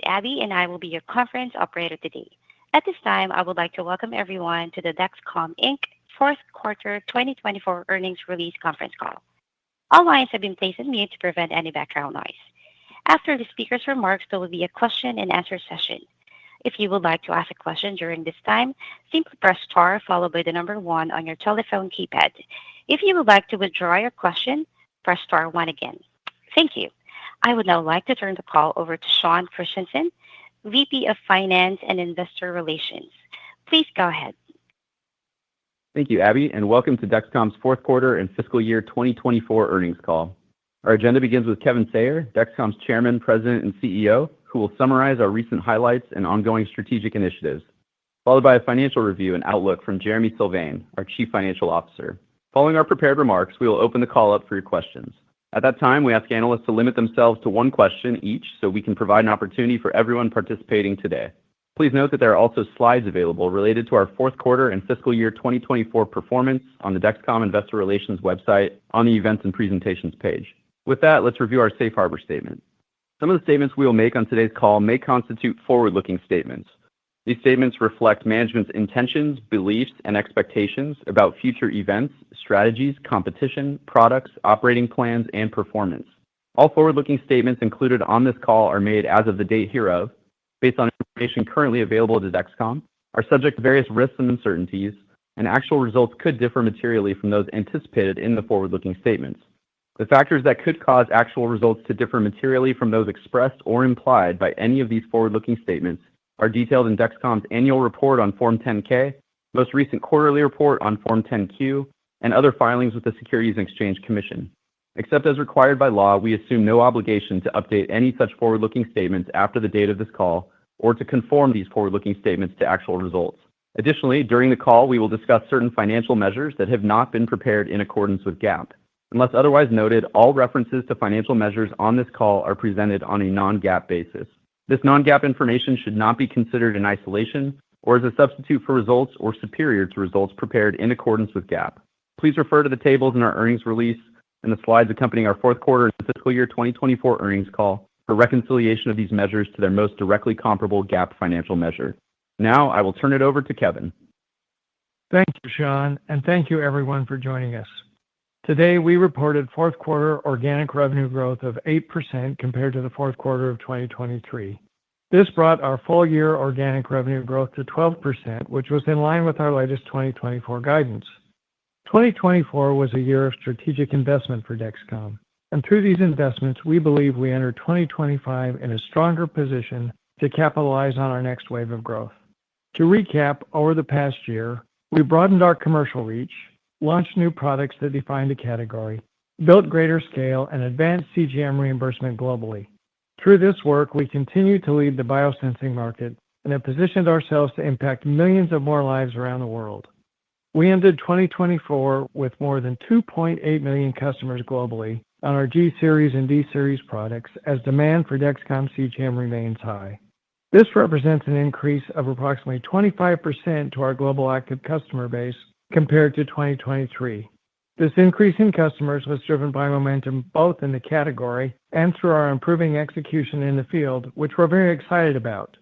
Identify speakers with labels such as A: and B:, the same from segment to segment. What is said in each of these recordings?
A: Abby, and I will be your conference operator today. At this time, I would like to welcome everyone to the Dexcom Inc. Fourth Quarter 2024 Earnings Release Conference Call. All lines have been placed on mute to prevent any background noise. After the speaker's remarks, there will be a question-and-answer session. If you would like to ask a question during this time, simply press star followed by the number 1 on your telephone keypad. If you would like to withdraw your question, press star 1 again. Thank you. I would now like to turn the call over to Sean Christensen, VP of Finance and Investor Relations. Please go ahead.
B: Thank you, Abby, and welcome to Dexcom's fourth quarter and fiscal year 2024 earnings call. Our agenda begins with Kevin Sayer, Dexcom's Chairman, President, and CEO, who will summarize our recent highlights and ongoing strategic initiatives, followed by a financial review and outlook from Jereme Sylvain, our Chief Financial Officer. Following our prepared remarks, we will open the call up for your questions. At that time, we ask analysts to limit themselves to one question each so we can provide an opportunity for everyone participating today. Please note that there are also slides available related to our fourth quarter and fiscal year 2024 performance on the Dexcom Investor Relations website on the Events and Presentations page. With that, let's review our safe harbor statement. Some of the statements we will make on today's call may constitute forward-looking statements. These statements reflect management's intentions, beliefs, and expectations about future events, strategies, competition, products, operating plans, and performance. All forward-looking statements included on this call are made as of the date hereof, based on information currently available to Dexcom, are subject to various risks and uncertainties, and actual results could differ materially from those anticipated in the forward-looking statements. The factors that could cause actual results to differ materially from those expressed or implied by any of these forward-looking statements are detailed in Dexcom's annual report on Form 10-K, most recent quarterly report on Form 10-Q, and other filings with the Securities and Exchange Commission. Except as required by law, we assume no obligation to update any such forward-looking statements after the date of this call or to conform these forward-looking statements to actual results. Additionally, during the call, we will discuss certain financial measures that have not been prepared in accordance with GAAP. Unless otherwise noted, all references to financial measures on this call are presented on a non-GAAP basis. This non-GAAP information should not be considered in isolation or as a substitute for results or superior to results prepared in accordance with GAAP. Please refer to the tables in our earnings release and the slides accompanying our fourth quarter and fiscal year 2024 earnings call for reconciliation of these measures to their most directly comparable GAAP financial measure. Now, I will turn it over to Kevin.
C: Thank you, Sean, and thank you everyone for joining us. Today, we reported fourth quarter organic revenue growth of 8% compared to the fourth quarter of 2023. This brought our full-year organic revenue growth to 12%, which was in line with our latest 2024 guidance. 2024 was a year of strategic investment for Dexcom, and through these investments, we believe we enter 2025 in a stronger position to capitalize on our next wave of growth. To recap, over the past year, we broadened our commercial reach, launched new products that defined a category, built greater scale, and advanced CGM reimbursement globally. Through this work, we continue to lead the biosensing market and have positioned ourselves to impact millions of more lives around the world. We ended 2024 with more than 2.8 million customers globally on our G-Series and D-Series products as demand for Dexcom CGM remains high. This represents an increase of approximately 25% to our global active customer base compared to 2023. This increase in customers was driven by momentum both in the category and through our improving execution in the field, which we're very excited about.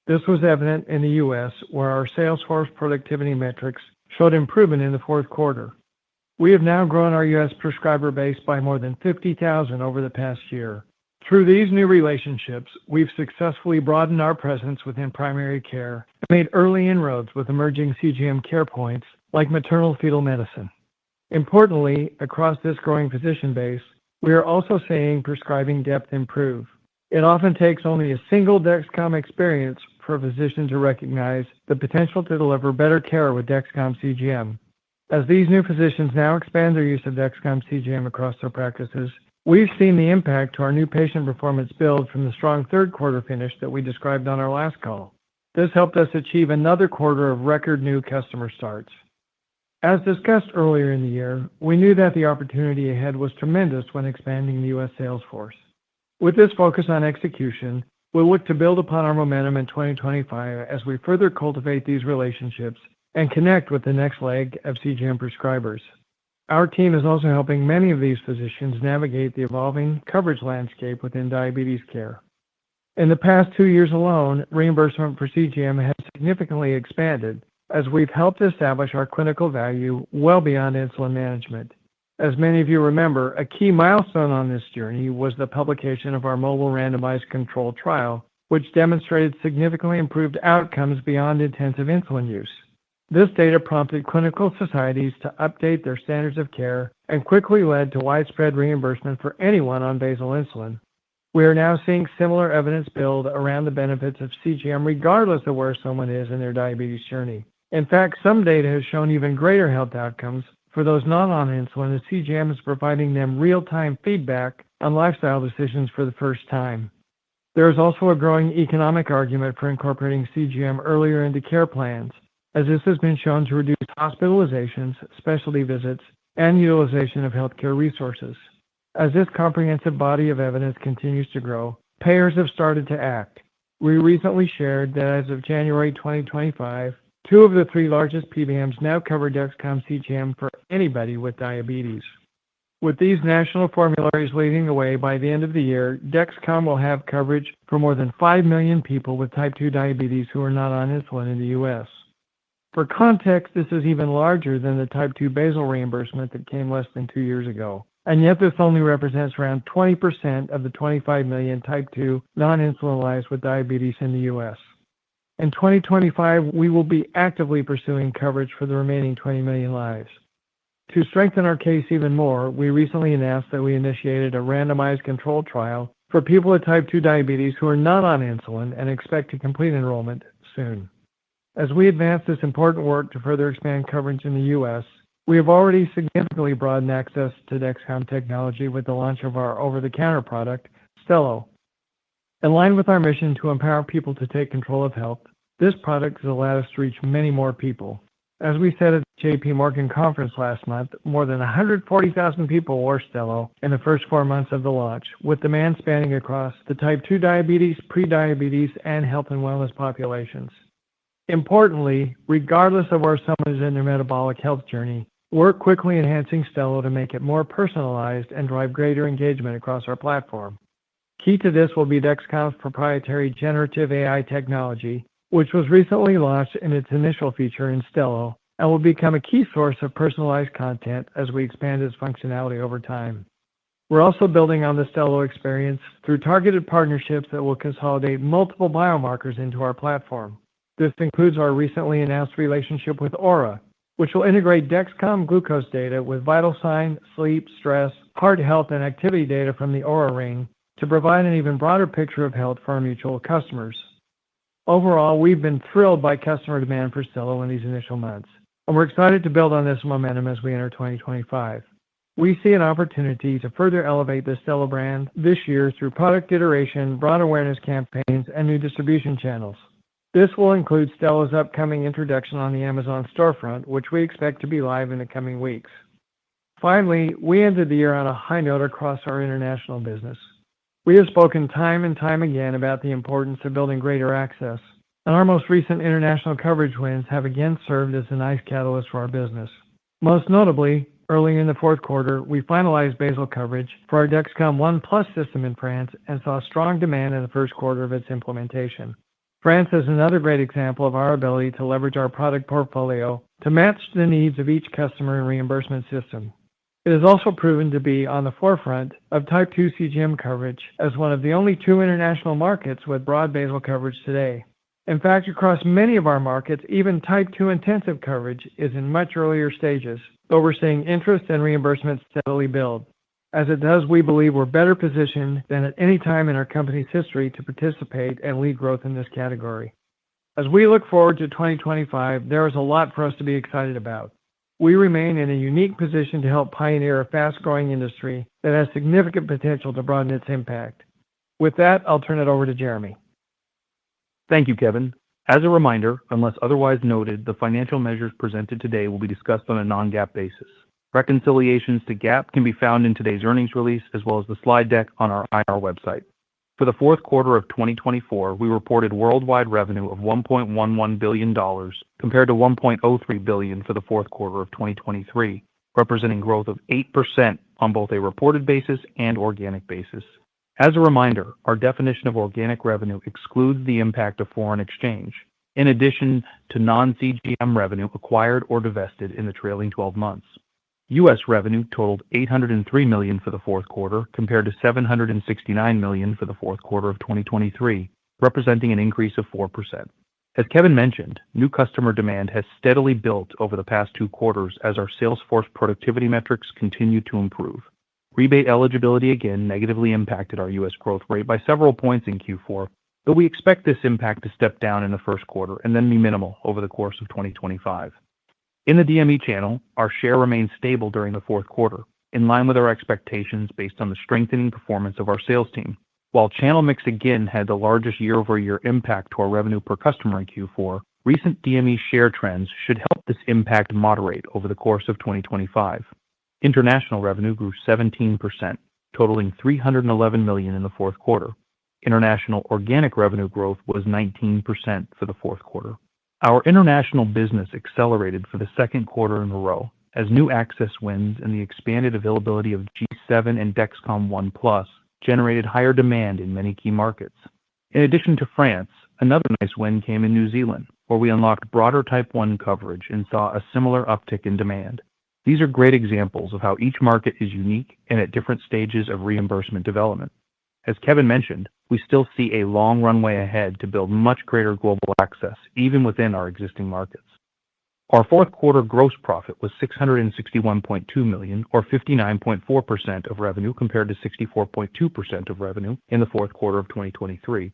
C: This was evident in the U.S., where our sales force productivity metrics showed improvement in the fourth quarter. We have now grown our U.S. prescriber base by more than 50,000 over the past year. Through these new relationships, we've successfully broadened our presence within primary care and made early inroads with emerging CGM care points like maternal-fetal medicine. Importantly, across this growing physician base, we are also seeing prescribing depth improve. It often takes only a single Dexcom experience for a physician to recognize the potential to deliver better care with Dexcom CGM. As these new physicians now expand their use of Dexcom CGM across their practices, we've seen the impact to our new patient performance build from the strong third quarter finish that we described on our last call. This helped us achieve another quarter of record new customer starts. As discussed earlier in the year, we knew that the opportunity ahead was tremendous when expanding the U.S. sales force. With this focus on execution, we'll look to build upon our momentum in 2025 as we further cultivate these relationships and connect with the next leg of CGM prescribers. Our team is also helping many of these physicians navigate the evolving coverage landscape within diabetes care. In the past 2 years alone, reimbursement for CGM has significantly expanded as we've helped establish our clinical value well beyond insulin management. As many of you remember, a key milestone on this journey was the publication of our mobile randomized controlled trial, which demonstrated significantly improved outcomes beyond intensive insulin use. This data prompted clinical societies to update their standards of care and quickly led to widespread reimbursement for anyone on basal insulin. We are now seeing similar evidence build around the benefits of CGM regardless of where someone is in their diabetes journey. In fact, some data has shown even greater health outcomes for those not on insulin as CGM is providing them real-time feedback on lifestyle decisions for the first time. There is also a growing economic argument for incorporating CGM earlier into care plans, as this has been shown to reduce hospitalizations, specialty visits, and utilization of healthcare resources. As this comprehensive body of evidence continues to grow, payers have started to act. We recently shared that as of January 2025, 2 of the 3 largest PBMs now cover Dexcom CGM for anybody with diabetes. With these national formularies leading the way, by the end of the year, Dexcom will have coverage for more than 5 million people with type 2 diabetes who are not on insulin in the U.S. For context, this is even larger than the type 2 basal reimbursement that came less than 2 years ago. And yet this only represents around 20% of the 25 million type 2 non-insulin lives with diabetes in the U.S. In 2025, we will be actively pursuing coverage for the remaining 20 million lives. To strengthen our case even more, we recently announced that we initiated a randomized controlled trial for people with type 2 diabetes who are not on insulin and expect to complete enrollment soon. As we advance this important work to further expand coverage in the U.S., we have already significantly broadened access to Dexcom technology with the launch of our over-the-counter product, Stelo. In line with our mission to empower people to take control of health, this product has allowed us to reach many more people. As we said at the JP Morgan conference last month, more than 140,000 people wore Stelo in the first 4 months of the launch, with demand spanning across the type 2 diabetes, prediabetes, and health and wellness populations. Importantly, regardless of where someone is in their metabolic health journey, we're quickly enhancing Stelo to make it more personalized and drive greater engagement across our platform. Key to this will be Dexcom's proprietary generative AI technology, which was recently launched in its initial feature in Stelo and will become a key source of personalized content as we expand its functionality over time. We're also building on the Stelo experience through targeted partnerships that will consolidate multiple biomarkers into our platform. This includes our recently announced relationship with Aura, which will integrate Dexcom glucose data with vital sign, sleep, stress, heart health, and activity data from the Aura Ring to provide an even broader picture of health for our mutual customers. Overall, we've been thrilled by customer demand for Stelo in these initial months, and we're excited to build on this momentum as we enter 2025. We see an opportunity to further elevate the Stelo brand this year through product iteration, broad awareness campaigns, and new distribution channels. This will include Stelo's upcoming introduction on the Amazon storefront, which we expect to be live in the coming weeks. Finally, we ended the year on a high note across our international business. We have spoken time and time again about the importance of building greater access, and our most recent international coverage wins have again served as a nice catalyst for our business. Most notably, early in the fourth quarter, we finalized basal coverage for our Dexcom ONE+ system in France and saw strong demand in the first quarter of its implementation. France is another great example of our ability to leverage our product portfolio to match the needs of each customer and reimbursement system. It has also proven to be on the forefront of type 2 CGM coverage as one of the only 2 international markets with broad basal coverage today. In fact, across many of our markets, even type 2 intensive coverage is in much earlier stages, though we're seeing interest and reimbursement steadily build. As it does, we believe we're better positioned than at any time in our company's history to participate and lead growth in this category. As we look forward to 2025, there is a lot for us to be excited about. We remain in a unique position to help pioneer a fast-growing industry that has significant potential to broaden its impact. With that, I'll turn it over to Jeremy.
B: Thank you, Kevin. As a reminder, unless otherwise noted, the financial measures presented today will be discussed on a non-GAAP basis. Reconciliations to GAAP can be found in today's earnings release as well as the slide deck on our IR website. For the fourth quarter of 2024, we reported worldwide revenue of $1.11 billion compared to $1.03 billion for the fourth quarter of 2023, representing growth of 8% on both a reported basis and organic basis.
C: As a reminder, our definition of organic revenue excludes the impact of foreign exchange, in addition to non-CGM revenue acquired or divested in the trailing 12 months. U.S. revenue totaled $803 million for the fourth quarter, compared to $769 million for the fourth quarter of 2023, representing an increase of 4%. As Kevin mentioned, new customer demand has steadily built over the past 2 quarters as our sales force productivity metrics continue to improve. Rebate eligibility again negatively impacted our U.S. growth rate by several points in Q4, but we expect this impact to step down in the first quarter and then be minimal over the course of 2025. In the DME channel, our share remained stable during the fourth quarter, in line with our expectations based on the strengthening performance of our sales team. While channel mix again had the largest year-over-year impact to our revenue per customer in Q4, recent DME share trends should help this impact moderate over the course of 2025. International revenue grew 17%, totaling $311 million in the fourth quarter. International organic revenue growth was 19% for the fourth quarter. Our international business accelerated for the second quarter in a row as new access wins and the expanded availability of G7 and Dexcom ONE+ generated higher demand in many key markets. In addition to France, another nice win came in New Zealand, where we unlocked broader Type 1 coverage and saw a similar uptick in demand. These are great examples of how each market is unique and at different stages of reimbursement development. As Kevin mentioned, we still see a long runway ahead to build much greater global access, even within our existing markets. Our fourth quarter gross profit was $661.2 million, or 59.4% of revenue, compared to 64.2% of revenue in the fourth quarter of 2023.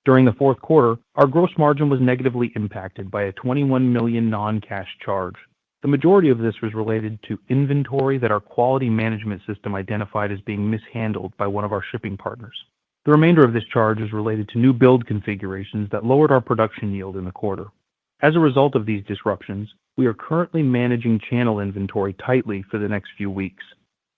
C: During the fourth quarter, our gross margin was negatively impacted by a $21 million non-cash charge. The majority of this was related to inventory that our quality management system identified as being mishandled by one of our shipping partners. The remainder of this charge is related to new build configurations that lowered our production yield in the quarter. As a result of these disruptions, we are currently managing channel inventory tightly for the next few weeks.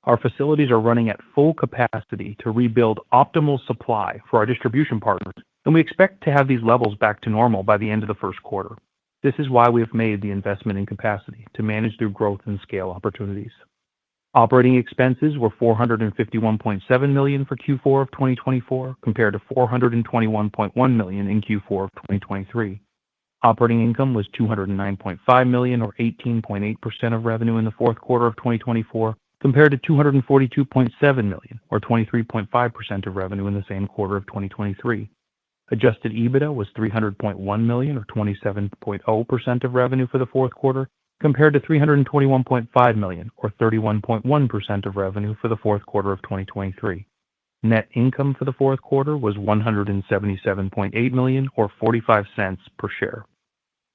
C: Our facilities are running at full capacity to rebuild optimal supply for our distribution partners, and we expect to have these levels back to normal by the end of the first quarter. This is why we have made the investment in capacity to manage through growth and scale opportunities. Operating expenses were $451.7 million for Q4 of 2024, compared to $421.1 million in Q4 of 2023. Operating income was $209.5 million, or 18.8% of revenue in the fourth quarter of 2024, compared to $242.7 million, or 23.5% of revenue in the same quarter of 2023. Adjusted EBITDA was $300.1 million, or 27.0% of revenue for the fourth quarter, compared to $321.5 million, or 31.1% of revenue for the fourth quarter of 2023. Net income for the fourth quarter was $177.8 million, or 45 cents per share.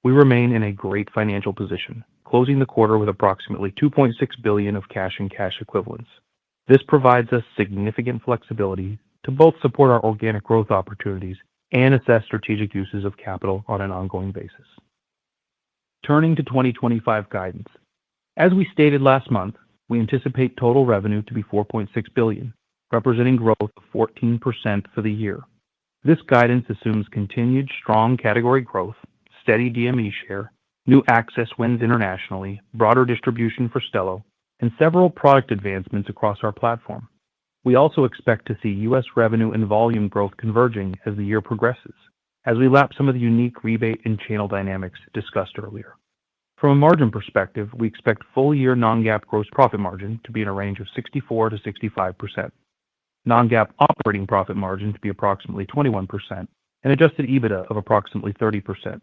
C: We remain in a great financial position, closing the quarter with approximately $2.6 billion of cash and cash equivalents. This provides us significant flexibility to both support our organic growth opportunities and assess strategic uses of capital on an ongoing basis. Turning to 2025 guidance. As we stated last month, we anticipate total revenue to be $4.6 billion, representing growth of 14% for the year. This guidance assumes continued strong category growth, steady DME share, new access wins internationally, broader distribution for Stelo, and several product advancements across our platform. We also expect to see U.S. revenue and volume growth converging as the year progresses, as we lap some of the unique rebate and channel dynamics discussed earlier. From a margin perspective, we expect full-year non-GAAP gross profit margin to be in a range of 64% to 65%, non-GAAP operating profit margin to be approximately 21%, and adjusted EBITDA of approximately 30%.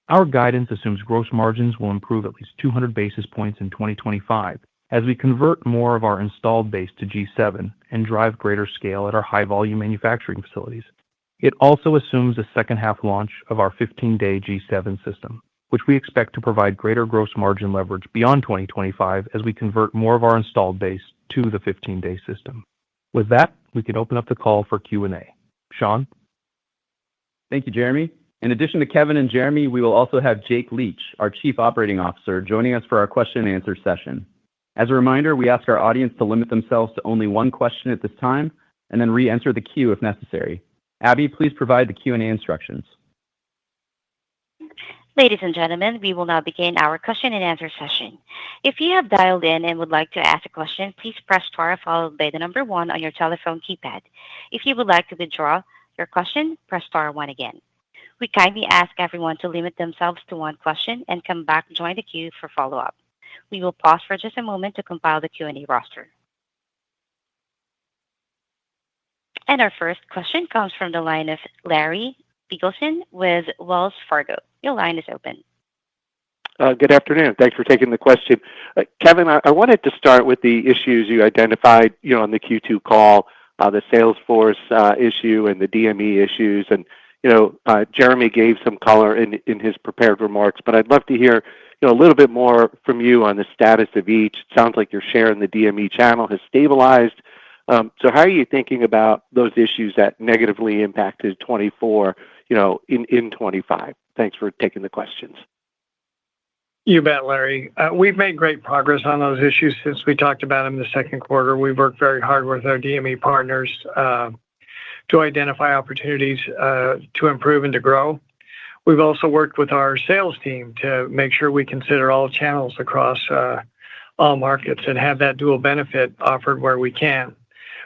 C: Our guidance assumes gross margins will improve at least 200 basis points in 2025 as we convert more of our installed base to G7 and drive greater scale at our high-volume manufacturing facilities. It also assumes a second-half launch of our 15-day G7 system, which we expect to provide greater gross margin leverage beyond 2025 as we convert more of our installed base to the 15-day system. With that, we can open up the call for Q&A. Sean?
B: Thank you, Jeremy. In addition to Kevin and Jeremy, we will also have Jake Leach, our Chief Operating Officer, joining us for our question and answer session. As a reminder, we ask our audience to limit themselves to only one question at this time and then re-enter the queue if necessary. Abby, please provide the Q&A instructions.
A: Ladies and gentlemen, we will now begin our question and answer session. If you have dialed in and would like to ask a question, please press star followed by the number one on your telephone keypad. If you would like to withdraw your question, press star one again. We kindly ask everyone to limit themselves to one question and come back to join the queue for follow-up. We will pause for just a moment to compile the Q&A roster. And our first question comes from the line of Larry Biegelsen with Wells Fargo. Your line is open.
D: Good afternoon. Thanks for taking the question. Kevin, I wanted to start with the issues you identified, on the Q2 call, the Salesforce issue and the DME issues. And, Jeremy gave some color in his prepared remarks, but I'd love to hear, a little bit more from you on the status of each. It sounds like your share in the DME channel has stabilized. So how are you thinking about those issues that negatively impacted 24, in 25? Thanks for taking the questions.
C: You bet, Larry. We've made great progress on those issues since we talked about them in the second quarter. We've worked very hard with our DME partners to identify opportunities to improve and to grow. We've also worked with our sales team to make sure we consider all channels across all markets and have that dual benefit offered where we can.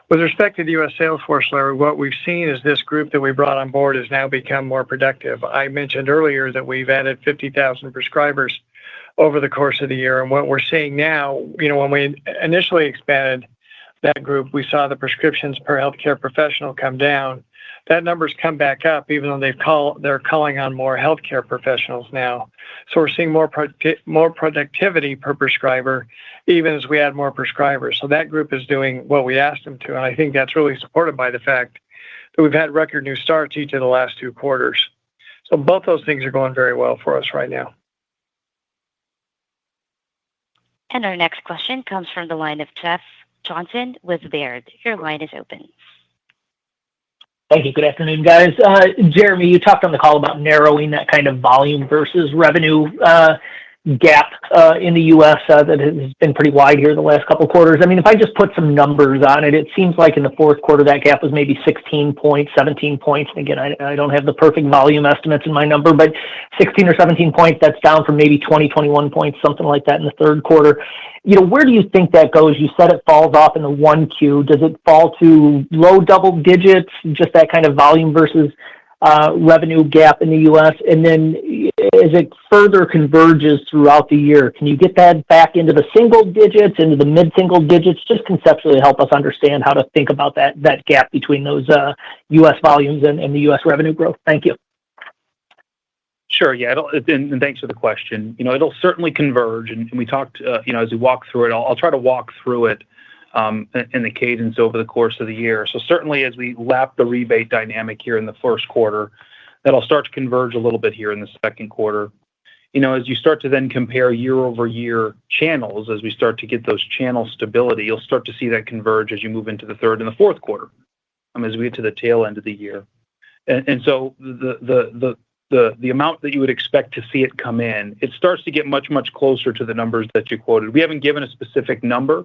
C: With respect to the U.S. sales force, Larry, what we've seen is this group that we brought on board has now become more productive. I mentioned earlier that we've added 50,000 prescribers over the course of the year. And what we're seeing now, when we initially expanded that group, we saw the prescriptions per healthcare professional come down. That number's come back up, even though they're calling on more healthcare professionals now. So we're seeing more productivity per prescriber, even as we add more prescribers. So that group is doing what we asked them to. And I think that's really supported by the fact that we've had record new starts each of the last 2 quarters. So both those things are going very well for us right now.
A: And our next question comes from the line of Jeff Johnson with Baird. Your line is open.
E: Thank you. Good afternoon, guys. Jeremy, you talked on the call about narrowing that kind of volume versus revenue gap in the U.S. That has been pretty wide here the last couple of quarters. I mean, if I just put some numbers on it, it seems like in the fourth quarter that gap was maybe 16 points, 17 points. And again, I don't have the perfect volume estimates in my number, but 16 or 17 points, that's down from maybe 20, 21 points, something like that in the third quarter. Where do you think that goes? You said it falls off in the 1Q. Does it fall to low double digits, just that kind of volume versus revenue gap in the U.S.? And then as it further converges throughout the year, can you get that back into the single digits, into the mid-single digits? Just conceptually help us understand how to think about that gap between those U.S. volumes and the U.S. revenue growth. Thank you.
F: Sure. Yeah. And thanks for the question. It'll certainly converge. And we talked, as we walk through it, I'll try to walk through it in the cadence over the course of the year. So certainly as we lap the rebate dynamic here in the first quarter, that'll start to converge a little bit here in the second quarter. As you start to then compare year over year channels, as we start to get those channel stability, you'll start to see that converge as you move into the third and the fourth quarter, as we get to the tail end of the year. And so the amount that you would expect to see it come in, it starts to get much, much closer to the numbers that you quoted. We haven't given a specific number,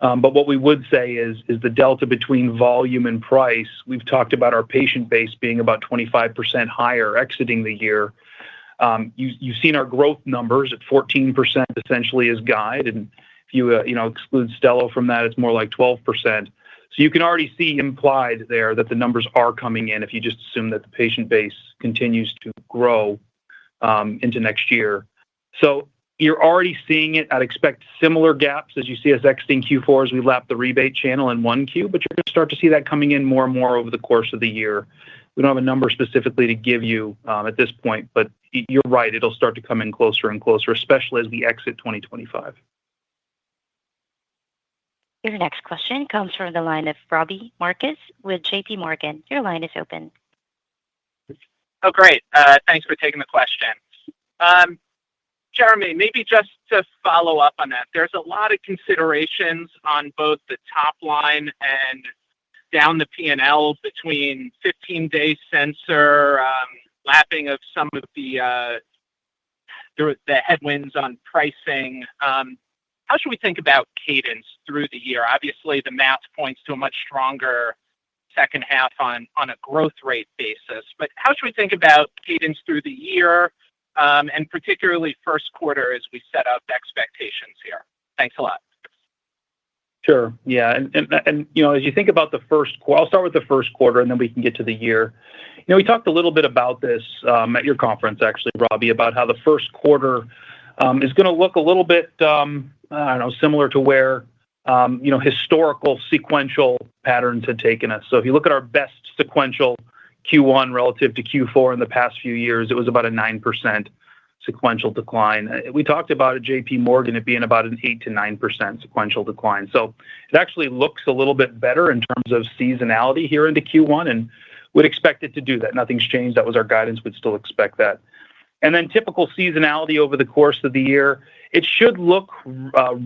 F: but what we would say is the delta between volume and price. We've talked about our patient base being about 25% higher exiting the year. You've seen our growth numbers at 14% essentially as guide. And if you exclude Stello from that, it's more like 12%. So you can already see implied there that the numbers are coming in if you just assume that the patient base continues to grow into next year. So you're already seeing it. I'd expect similar gaps as you see us exiting Q4 as we lap the rebate channel in 1Q, but you're going to start to see that coming in more and more over the course of the year. We don't have a number specifically to give you at this point, but you're right. It'll start to come in closer and closer, especially as we exit 2025.
A: Your next question comes from the line of Robbie Marcus with JP Morgan. Your line is open.
G: Oh, great. Thanks for taking the question. Jeremy, maybe just to follow up on that, there's a lot of considerations on both the top line and down the P&L between 15-day sensor, lapping of some of the headwinds on pricing. How should we think about cadence through the year? Obviously, the math points to a much stronger second half on a growth rate basis. But how should we think about cadence through the year? and particularly first quarter as we set up expectations here? Thanks a lot.
F: Sure. Yeah. And as you think about the first quarter, I'll start with the first quarter, and then we can get to the year. We talked a little bit about this at your conference, actually, Robbie, about how the first quarter is going to look a little bit, similar to where, historical sequential patterns had taken us. So if you look at our best sequential Q1 relative to Q4 in the past few years, it was about a 9% sequential decline. We talked about at JP Morgan it being about an 8 to 9% sequential decline. So it actually looks a little bit better in terms of seasonality here into Q1, and would expect it to do that. Nothing's changed. That was our guidance. We'd still expect that. And then typical seasonality over the course of the year, it should look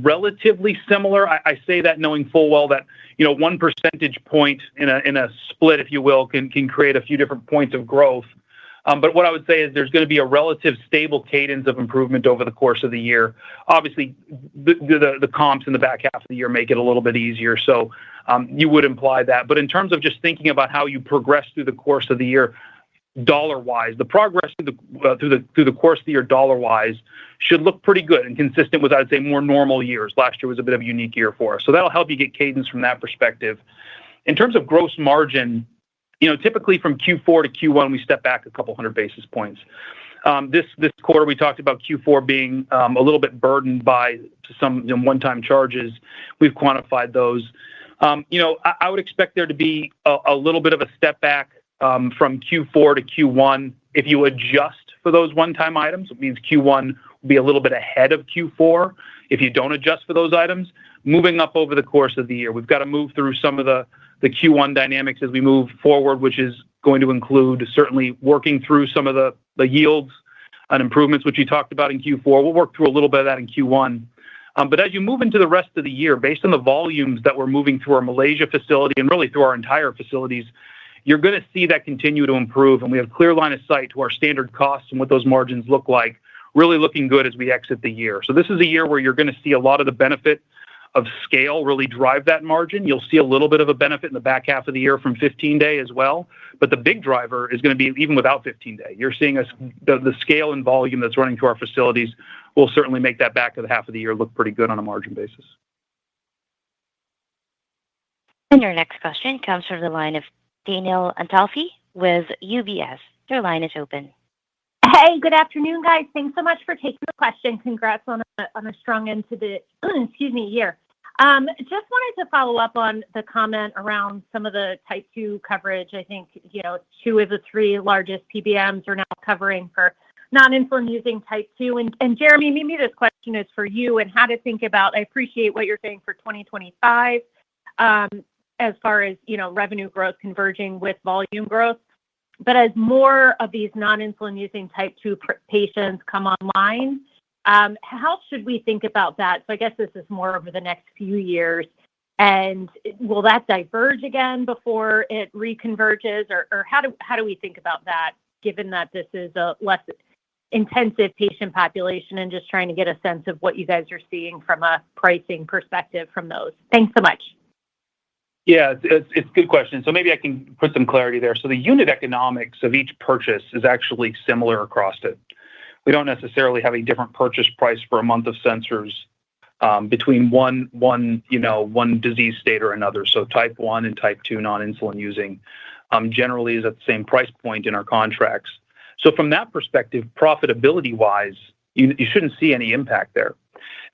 F: relatively similar. I say that knowing full well that 1 percentage point in a split, if you will, can create a few different points of growth. But what I would say is there's going to be a relative stable cadence of improvement over the course of the year. Obviously, the comps in the back half of the year make it a little bit easier, so you would imply that. But in terms of just thinking about how you progress through the course of the year, dollar-wise, the progress through the course of the year dollar-wise should look pretty good and consistent with, I'd say, more normal years. Last year was a bit of a unique year for us, so that'll help you get cadence from that perspective. In terms of gross margin, typically from Q4 to Q1, we step back a couple hundred basis points. This quarter, we talked about Q4 being a little bit burdened by some one-time charges. We've quantified those. I would expect there to be a little bit of a step back from Q4 to Q1. If you adjust for those one-time items, it means Q1 will be a little bit ahead of Q4. If you don't adjust for those items, moving up over the course of the year, we've got to move through some of the Q1 dynamics as we move forward, which is going to include certainly working through some of the yields and improvements, which you talked about in Q4. We'll work through a little bit of that in Q1. But as you move into the rest of the year, based on the volumes that we're moving through our Malaysia facility and really through our entire facilities, you're going to see that continue to improve. And we have a clear line of sight to our standard costs and what those margins look like, really looking good as we exit the year. So this is a year where you're going to see a lot of the benefit of scale really drive that margin. You'll see a little bit of a benefit in the back half of the year from 15-day as well. But the big driver is going to be even without 15-day. You're seeing the scale and volume that's running through our facilities will certainly make that back of the half of the year look pretty good on a margin basis.
A: And your next question comes from the line of Danielle Antalffy with UBS. Your line is open.
H: Hey, good afternoon, guys. Thanks so much for taking the question. Congrats on a strong end to the year. Just wanted to follow up on the comment around some of the type 2 coverage. I think 2 of the 3 largest PBMs are now covering for non-insulin using type 2. And Jeremy, maybe this question is for you and how to think about. I appreciate what you're saying for 2025 as far as revenue growth converging with volume growth. But as more of these non-insulin using type 2 patients come online, how should we think about that? So I guess this is more over the next few years. And will that diverge again before it reconverges? Or how do we think about that, given that this is a less intensive patient population, and just trying to get a sense of what you guys are seeing from a pricing perspective from those? Thanks so much.
F: Yeah, it's a good question. So maybe I can put some clarity there. So the unit economics of each purchase is actually similar across it. We don't necessarily have a different purchase price for a month of sensors between one disease state or another. So type 1 and type 2 non-insulin using generally is at the same price point in our contracts. So from that perspective, profitability-wise, you shouldn't see any impact there.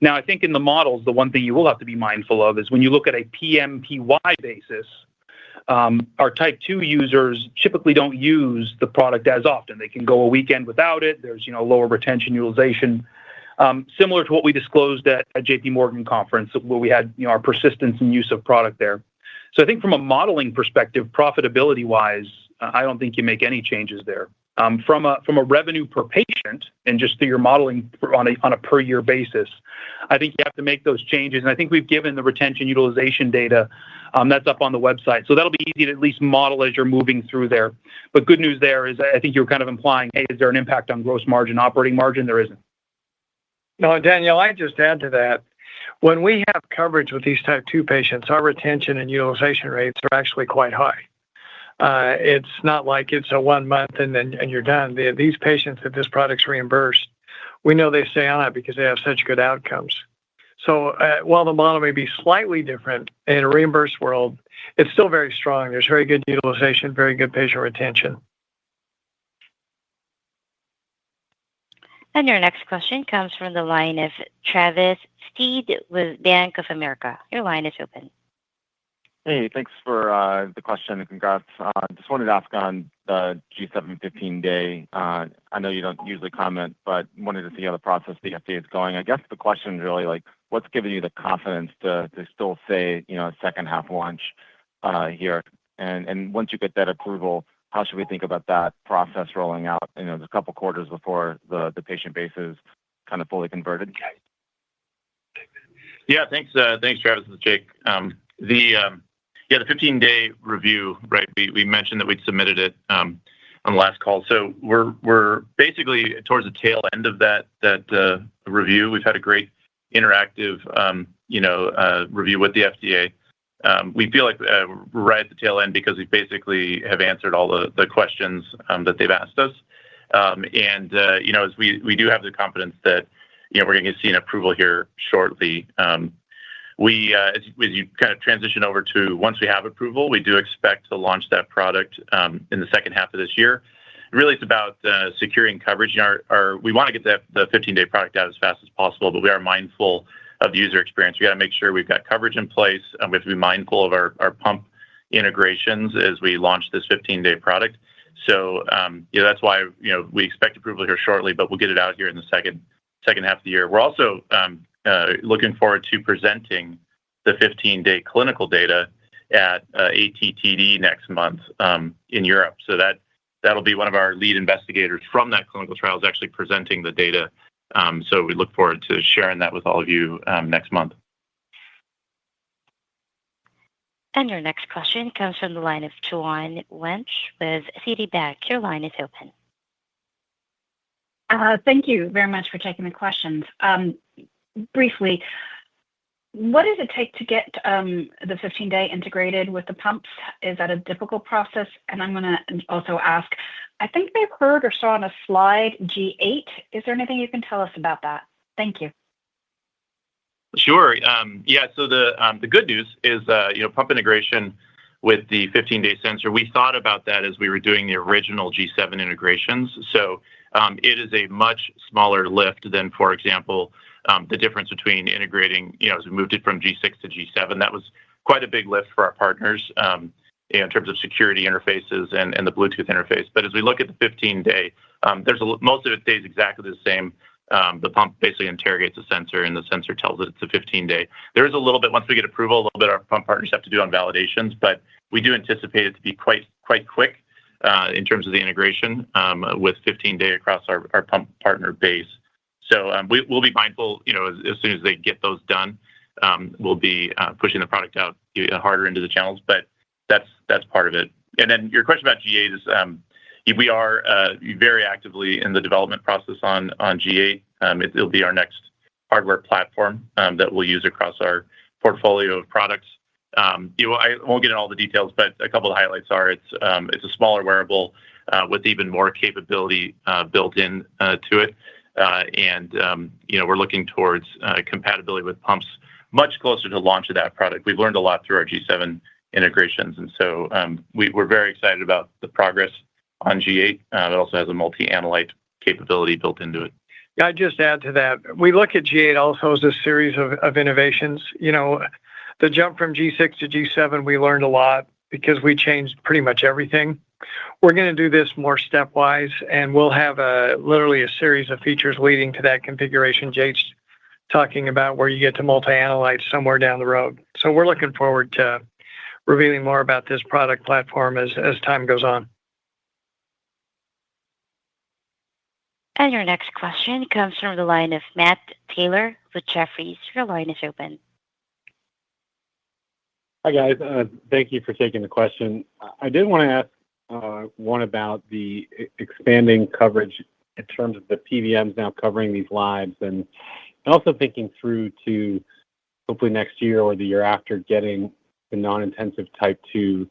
F: Now, I think in the models, the one thing you will have to be mindful of is when you look at a PMPY basis, our type 2 users typically don't use the product as often. They can go a weekend without it. There's lower retention utilization, similar to what we disclosed at JP Morgan conference, where we had our persistence and use of product there. So I think from a modeling perspective, profitability-wise, I don't think you make any changes there. From a revenue per patient and just through your modeling on a per year basis, I think you have to make those changes. And I think we've given the retention utilization data that's up on the website. So that'll be easy to at least model as you're moving through there. But good news there is I think you're kind of implying, hey, is there an impact on gross margin, operating margin? There isn't.
C: No, Danielle, I just add to that. When we have coverage with these type 2 patients, our retention and utilization rates are actually quite high. It's not like it's a 1 month and you're done. These patients that this product's reimbursed, we know they stay on it because they have such good outcomes. So while the model may be slightly different in a reimbursed world, it's still very strong. There's very good utilization, very good patient retention.
A: And your next question comes from the line of Travis Steed with Bank of America. Your line is open.
I: Hey, thanks for the question and congrats. Just wanted to ask on the G7 15-day. I know you don't usually comment, but wanted to see how the process the FDA is going. I guess the question is really like, what's giving you the confidence to still say, second half launch here? And once you get that approval, how should we think about that process rolling out? There's a couple quarters before the patient base is kind of fully converted.
F: Yeah, thanks, Travis. This is Jake. The 15-day review, right? We mentioned that we'd submitted it on the last call. So we're basically towards the tail end of that review. We've had a great interactive review with the FDA. We feel like we're right at the tail end because we basically have answered all the questions that they've asked us. As we do have the confidence that we're going to see an approval here shortly. As you kind of transition over to once we have approval, we do expect to launch that product in the second half of this year. Really, it's about securing coverage. We want to get the 15-day product out as fast as possible, but we are mindful of the user experience. We got to make sure we've got coverage in place. We have to be mindful of our pump integrations as we launch this 15-day product. So that's why we expect approval here shortly, but we'll get it out here in the second half of the year. We're also looking forward to presenting the 15-day clinical data at ATTD next month in Europe. So that'll be one of our lead investigators from that clinical trial is actually presenting the data. So we look forward to sharing that with all of you next month.
A: And your next question comes from the line of Joanne Wuensch with Citibank. Your line is open.
J: Thank you very much for taking the questions. Briefly, what does it take to get the 15-day integrated with the pumps? Is that a difficult process? And I'm going to also ask, I think they've heard or saw on a slide G8. Is there anything you can tell us about that? Thank you.
F: Sure. So the good news is pump integration with the 15-day sensor. We thought about that as we were doing the original G7 integrations. So it is a much smaller lift than, for example, the difference between integrating, as we moved it from G6 to G7. That was quite a big lift for our partners in terms of security interfaces and the Bluetooth interface. But as we look at the 15-day, most of it stays exactly the same. The pump basically interrogates the sensor, and the sensor tells it it's a 15-day. There is a little bit, once we get approval, a little bit our pump partners have to do on validations, but we do anticipate it to be quite quick in terms of the integration with 15-day across our pump partner base. So we'll be mindful, as soon as they get those done, we'll be pushing the product out harder into the channels, but that's part of it. And then your question about G8 is we are very actively in the development process on G8. It'll be our next hardware platform that we'll use across our portfolio of products. I won't get into all the details, but a couple of highlights are it's a smaller wearable with even more capability built in to it. We're looking towards compatibility with pumps much closer to launch of that product. We've learned a lot through our G7 integrations. And so we're very excited about the progress on G8. It also has a multi-analyte capability built into it.
C: Yeah, I'd just add to that. We look at G8 also as a series of innovations. The jump from G6 to G7, we learned a lot because we changed pretty much everything. We're going to do this more stepwise, and we'll have literally a series of features leading to that configuration Jake's talking about, where you get to multi-analytes somewhere down the road. So we're looking forward to revealing more about this product platform as time goes on.
A: And your next question comes from the line of Matt Taylor with Jefferies. Your line is open.
K: Hi, guys. Thank you for taking the question. I did want to ask one about the expanding coverage in terms of the PBMs now covering these lives, and also thinking through to hopefully next year or the year after getting the non-intensive type 2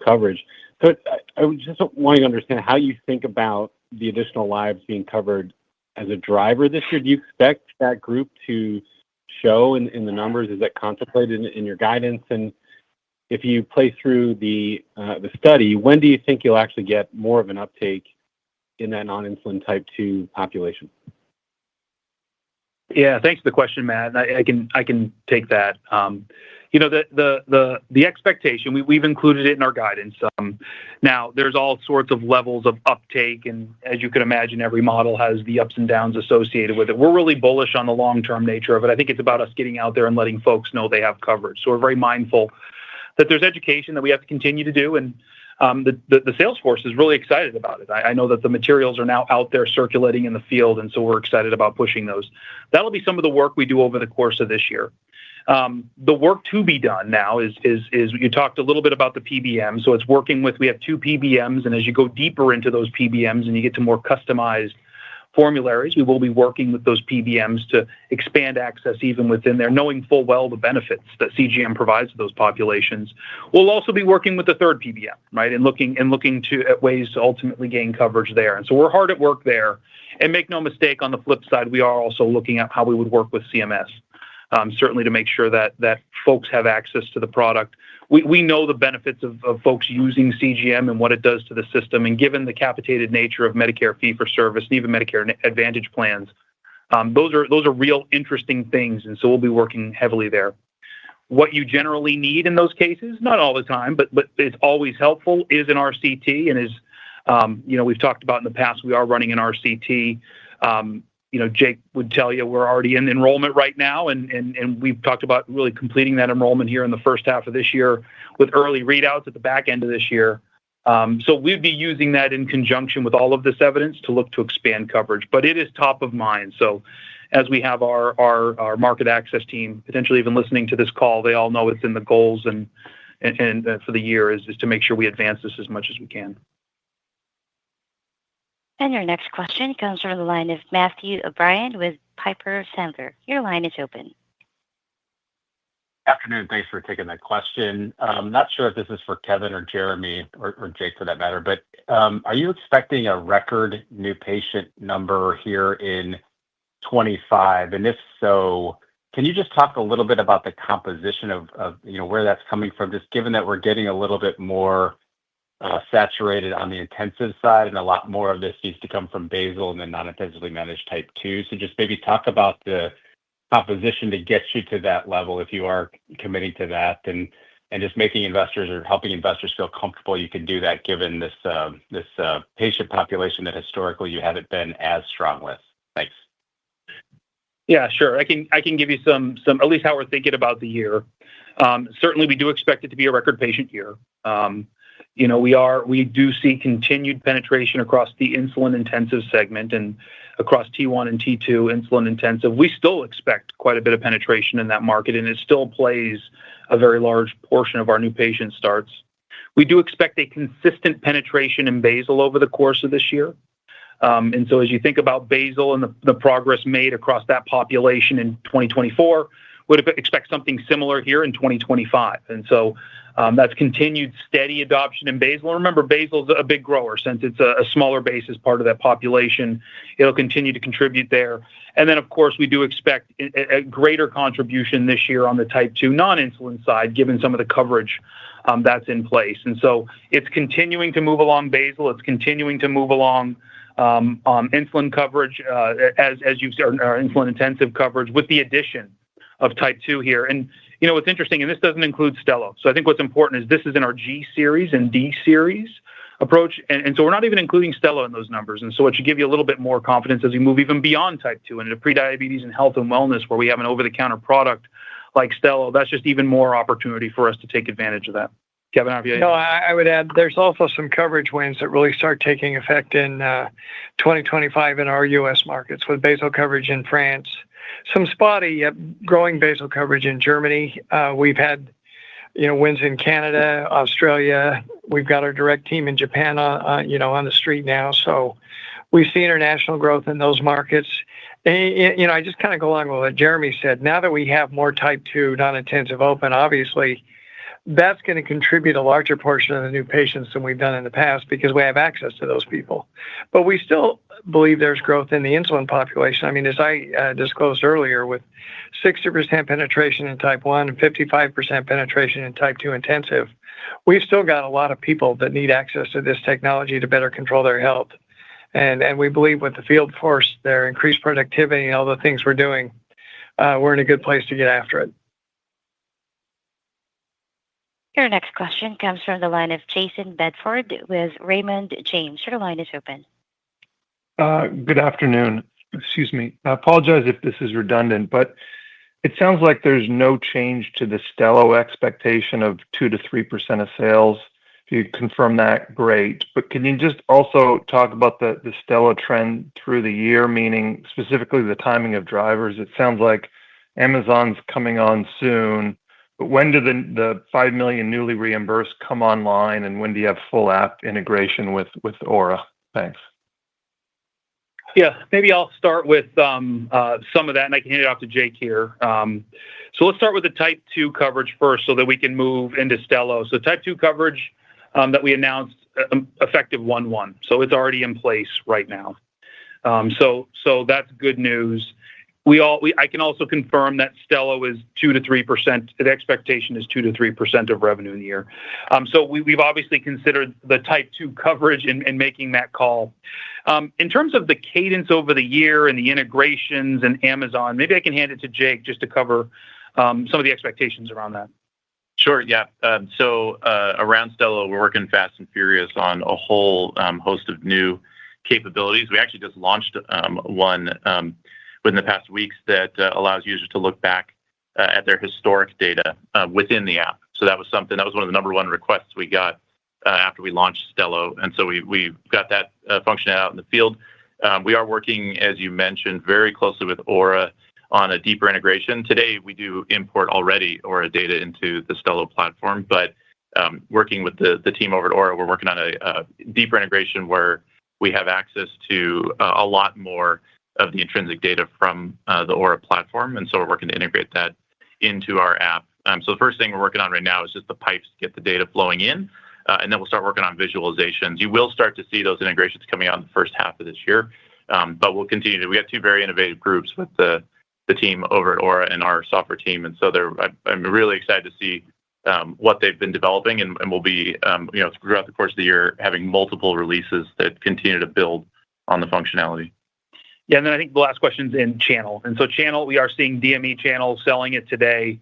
K: coverage. So I was just wanting to understand how you think about the additional lives being covered as a driver this year. Do you expect that group to show in the numbers? Is that contemplated in your guidance? And if you play through the study, when do you think you'll actually get more of an uptake in that non-insulin type 2 population?
F: Yeah, thanks for the question, Matt. I can take that. The expectation, we've included it in our guidance. Now, there's all sorts of levels of uptake, and as you can imagine, every model has the ups and downs associated with it. We're really bullish on the long-term nature of it. I think it's about us getting out there and letting folks know they have coverage. So we're very mindful that there's education that we have to continue to do, and the sales force is really excited about it. I know that the materials are now out there circulating in the field, and so we're excited about pushing those. That'll be some of the work we do over the course of this year. The work to be done now is you talked a little bit about the PBM. So it's working with, we have 2 PBMs, and as you go deeper into those PBMs and you get to more customized formularies, we will be working with those PBMs to expand access even within there, knowing full well the benefits that CGM provides to those populations. We'll also be working with the 3rd PBM, right, and looking at ways to ultimately gain coverage there. And so we're hard at work there. And make no mistake, on the flip side, we are also looking at how we would work with CMS. Certainly to make sure that folks have access to the product. We know the benefits of folks using CGM and what it does to the system, and given the capitated nature of Medicare fee-for-service and even Medicare Advantage plans, those are real interesting things, and so we'll be working heavily there. What you generally need in those cases, not all the time, but it's always helpful, is an RCT, and is we've talked about in the past, we are running an RCT. Jake would tell you we're already in enrollment right now, and we've talked about really completing that enrollment here in the first half of this year with early readouts at the back end of this year. So we'd be using that in conjunction with all of this evidence to look to expand coverage, but it is top of mind. So as we have our market access team potentially even listening to this call, they all know it's in the goals and for the year is to make sure we advance this as much as we can.
A: And your next question comes from the line of Matthew O'Brien with Piper Sandler. Your line is open.
L: Afternoon. Thanks for taking that question. I'm not sure if this is for Kevin or Jeremy or Jake for that matter, but are you expecting a record new patient number here in 25? And if so, can you just talk a little bit about the composition of where that's coming from, just given that we're getting a little bit more saturated on the intensive side, and a lot more of this needs to come from basal and then non-intensively managed type 2. So just maybe talk about the composition to get you to that level if you are committing to that, and just making investors or helping investors feel comfortable you can do that given this patient population that historically you haven't been as strong with. Thanks.
F: Yeah, sure. I can give you some at least how we're thinking about the year. Certainly, we do expect it to be a record patient year. We do see continued penetration across the insulin intensive segment and across T1 and T2 insulin intensive. We still expect quite a bit of penetration in that market, and it still plays a very large portion of our new patient starts. We do expect a consistent penetration in basal over the course of this year. And so as you think about basal and the progress made across that population in 2024, would expect something similar here in 2025. And so that's continued steady adoption in basal. Remember, basal is a big grower since it's a smaller base as part of that population. It'll continue to contribute there. And then, of course, we do expect a greater contribution this year on the type 2 non-insulin side, given some of the coverage that's in place. And so it's continuing to move along basal. It's continuing to move along insulin coverage, as you've said, our insulin intensive coverage with the addition of type 2 here. And what's interesting, and this doesn't include Stelo. So I think what's important is this is in our G series and D series approach. And so we're not even including Stelo in those numbers. And so it should give you a little bit more confidence as we move even beyond type 2 and into prediabetes and health and wellness, where we have an over-the-counter product like Stelo. That's just even more opportunity for us to take advantage of that. Kevin, have you?
C: No, I would add there's also some coverage wins that really start taking effect in 2025 in our U.S. markets with basal coverage in France. Some spotty growing basal coverage in Germany. We've had wins in Canada, Australia. We've got our direct team in Japan on the street now. So we see international growth in those markets. And, I just kind of go along with what Jeremy said. Now that we have more type 2 non-intensive open, obviously that's going to contribute a larger portion of the new patients than we've done in the past because we have access to those people. But we still believe there's growth in the insulin population. I mean, as I disclosed earlier, with 60% penetration in type 1 and 55% penetration in type 2 intensive, we've still got a lot of people that need access to this technology to better control their health. And we believe with the field force, their increased productivity and all the things we're doing, we're in a good place to get after it.
A: Your next question comes from the line of Jason Bedford with Raymond James. Your line is open.
M: Good afternoon. Excuse me. I apologize if this is redundant, but it sounds like there's no change to the Stelo expectation of 2 to 3% of sales. If you confirm that, great. But can you just also talk about the Stelo trend through the year, meaning specifically the timing of drivers? It sounds like Amazon's coming on soon. But when do the 5 million newly reimbursed come online, and when do you have full app integration with Aura? Thanks.
F: Yeah, maybe I'll start with some of that, and I can hand it off to Jake here. So let's start with the Type 2 coverage first so that we can move into Stelo. So Type 2 coverage that we announced effective 1/1. So it's already in place right now. So that's good news. I can also confirm that Stelo is 2 to 3%. The expectation is 2 to 3% of revenue in the year. So we've obviously considered the Type 2 coverage in making that call. In terms of the cadence over the year and the integrations and Amazon, maybe I can hand it to Jake just to cover some of the expectations around that.
N: Sure, yeah. So around Stelo, we're working fast and furious on a whole host of new capabilities. We actually just launched one within the past weeks that allows users to look back at their historic data within the app. So that was one of the number one requests we got after we launched Stelo. And so we got that function out in the field. We are working, as you mentioned, very closely with Aura on a deeper integration. Today, we do import already Aura data into the Stelo platform, but working with the team over at Aura, we're working on a deeper integration where we have access to a lot more of the intrinsic data from the Aura platform. And so we're working to integrate that into our app. So the first thing we're working on right now is just the pipes to get the data flowing in. And then we'll start working on visualizations. You will start to see those integrations coming out in the first half of this year. But we'll continue we got two very innovative groups with the team over at Aura and our software team. And so I'm really excited to see what they've been developing. And we'll be, throughout the course of the year, having multiple releases that continue to build on the functionality.
F: Yeah, and then I think the last question's in channel. And so channel, we are seeing DME channels selling it today.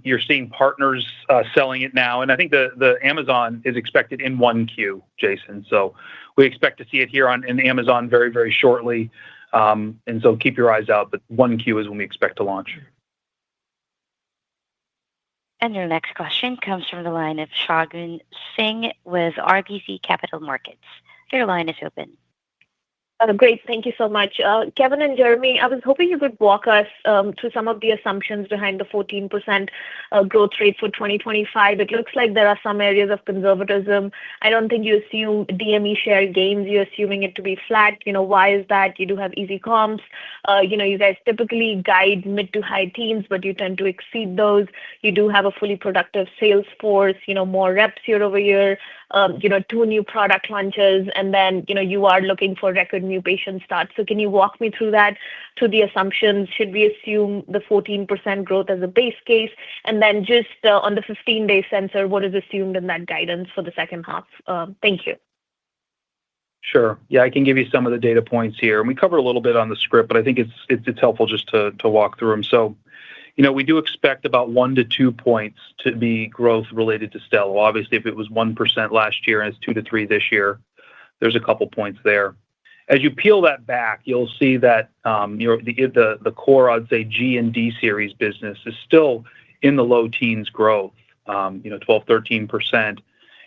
F: You're seeing partners selling it now. And I think the Amazon is expected in 1Q, Jason. So we expect to see it here in Amazon very, very shortly. And so keep your eyes out. But 1Q is when we expect to launch.
A: And your next question comes from the line of Shagun Singh with RBC Capital Markets. Your line is open.
O: Great. Thank you so much. Kevin and Jeremy, I was hoping you could walk us through some of the assumptions behind the 14% growth rate for 2025. It looks like there are some areas of conservatism. I don't think you assume DME share gains. You're assuming it to be flat. Why is that? You do have easy comps. You guys typically guide mid to high teens, but you tend to exceed those. You do have a fully productive sales force, more reps year over year, 2 new product launches, and then, you are looking for record new patient starts. So can you walk me through that, through the assumptions? Should we assume the 14% growth as a base case? And then just on the 15-day sensor, what is assumed in that guidance for the second half? Thank you.
F: Sure. Yeah, I can give you some of the data points here. And we covered a little bit on the script, but I think it's helpful just to walk through them. So, we do expect about 1 to 2 points to be growth related to Stelo. Obviously, if it was 1% last year and it's 2 to 3 this year, there's a couple points there. As you peel that back, you'll see that the core, I'd say, G and D series business is still in the low teens growth, 12, 13%.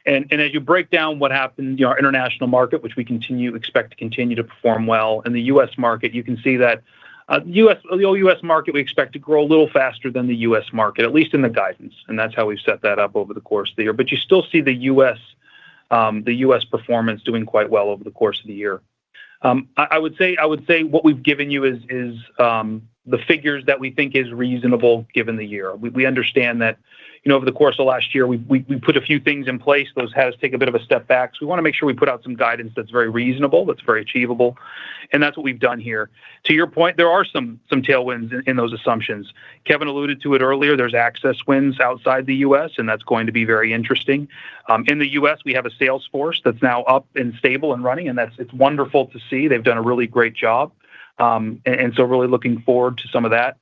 F: And as you break down what happened, our international market, which we expect to continue to perform well, and the U.S. market, you can see that the U.S. market we expect to grow a little faster than the U.S. market, at least in the guidance, and that's how we've set that up over the course of the year. But you still see the U.S. Performance doing quite well over the course of the year. I would say what we've given you is the figures that we think is reasonable given the year. We understand that, over the course of last year, we put a few things in place. Those had us take a bit of a step back. So we want to make sure we put out some guidance that's very reasonable, that's very achievable. And that's what we've done here. To your point, there are some tailwinds in those assumptions. Kevin alluded to it earlier. There's access wins outside the U.S., and that's going to be very interesting. In the U.S., we have a sales force that's now up and stable and running, and it's wonderful to see. They've done a really great job. And so really looking forward to some of that.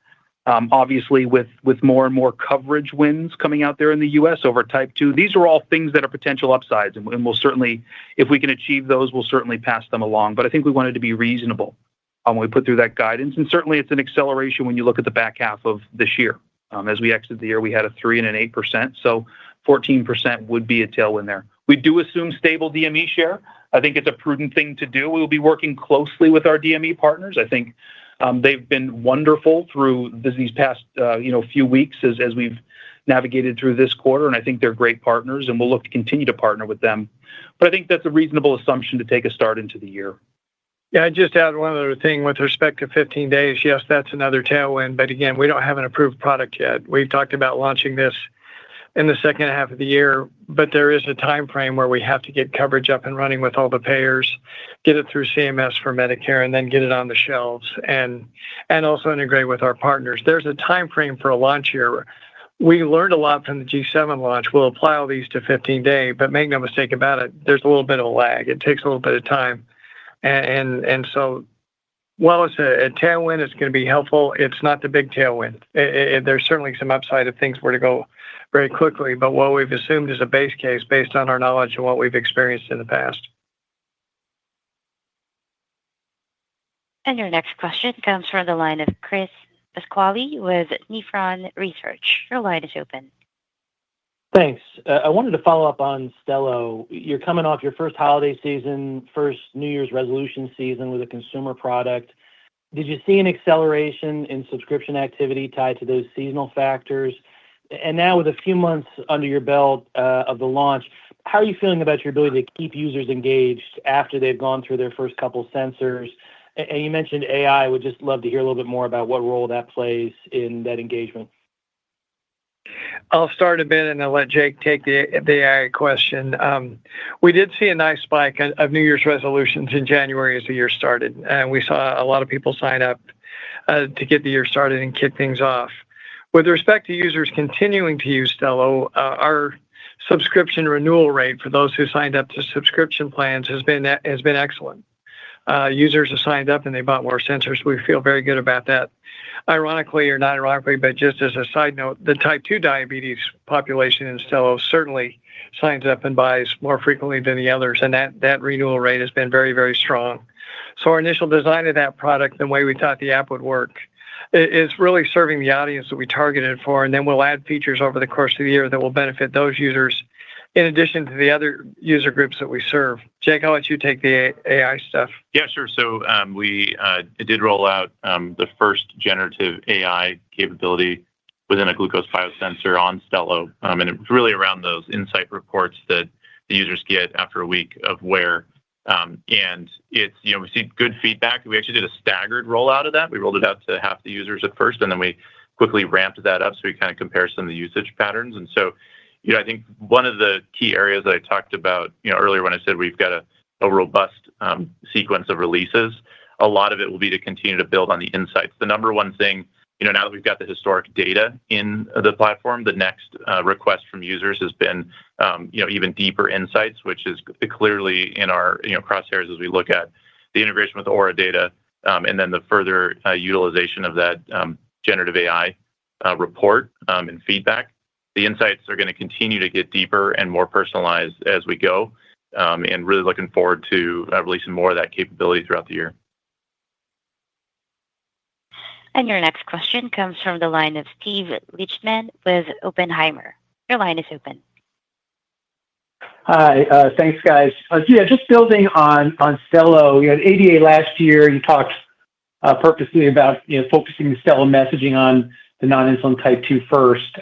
F: Obviously, with more and more coverage wins coming out there in the U.S. over type 2, these are all things that are potential upsides. And we'll certainly, if we can achieve those, we'll certainly pass them along. But I think we wanted to be reasonable when we put through that guidance. And certainly it's an acceleration when you look at the back half of this year. As we exited the year, we had a 3% and an 8%. So 14% would be a tailwind there. We do assume stable DME share. I think it's a prudent thing to do. We will be working closely with our DME partners. I think they've been wonderful through these past few weeks as we've navigated through this quarter, and I think they're great partners, and we'll look to continue to partner with them. But I think that's a reasonable assumption to take a start into the year.
C: Yeah, I'd just add one other thing with respect to 15 days. Yes, that's another tailwind, but again, we don't have an approved product yet. We've talked about launching this in the second half of the year, but there is a time frame where we have to get coverage up and running with all the payers, get it through CMS for Medicare, and then get it on the shelves and also integrate with our partners. There's a time frame for a launch here. We learned a lot from the G7 launch. We'll apply all these to 15-day, but make no mistake about it, there's a little bit of a lag. It takes a little bit of time. And so while it's a tailwind, it's going to be helpful. It's not the big tailwind. There's certainly some upside if things were to go very quickly, but what we've assumed is a base case based on our knowledge and what we've experienced in the past.
A: And your next question comes from the line of Chris Pasquale with Nephron Research. Your line is open.
P: Thanks. I wanted to follow up on Stelo. You're coming off your first holiday season, first New Year's resolution season with a consumer product. Did you see an acceleration in subscription activity tied to those seasonal factors? And now with a few months under your belt of the launch, how are you feeling about your ability to keep users engaged after they've gone through their first couple sensors? And you mentioned AI. Would just love to hear a little bit more about what role that plays in that engagement.
C: I'll start a bit and I'll let Jake take the AI question. We did see a nice spike of New Year's resolutions in January as the year started. And we saw a lot of people sign up to get the year started and kick things off. With respect to users continuing to use Stelo, our subscription renewal rate for those who signed up to subscription plans has been excellent. Users have signed up and they bought more sensors. We feel very good about that. Ironically or not ironically, but just as a side note, the type 2 diabetes population in Stelo certainly signs up and buys more frequently than the others, and that renewal rate has been very, very strong. So our initial design of that product, the way we thought the app would work, is really serving the audience that we targeted for, and then we'll add features over the course of the year that will benefit those users in addition to the other user groups that we serve. Jake, I'll let you take the AI stuff.
N: Yeah, sure. So we did roll out the first generative AI capability within a glucose biosensor on Stelo, and it's really around those insight reports that the users get after a week of wear. And it's, we see good feedback. We actually did a staggered rollout of that. We rolled it out to half the users at first, and then we quickly ramped that up so we kind of compare some of the usage patterns. And so, I think one of the key areas that I talked about, earlier when I said we've got a robust sequence of releases, a lot of it will be to continue to build on the insights. The number one thing, now that we've got the historic data in the platform, the next request from users has been, even deeper insights, which is clearly in our, crosshairs as we look at the integration with Aura data, and then the further utilization of that generative AI report and feedback. The insights are going to continue to get deeper and more personalized as we go, and really looking forward to releasing more of that capability throughout the year.
A: And your next question comes from the line of Steve Lichtman with Oppenheimer. Your line is open.
Q: Hi, thanks, guys. Just building on Stelo. You had ADA last year. You talked purposely about focusing the Stelo messaging on the non-insulin type 2 first.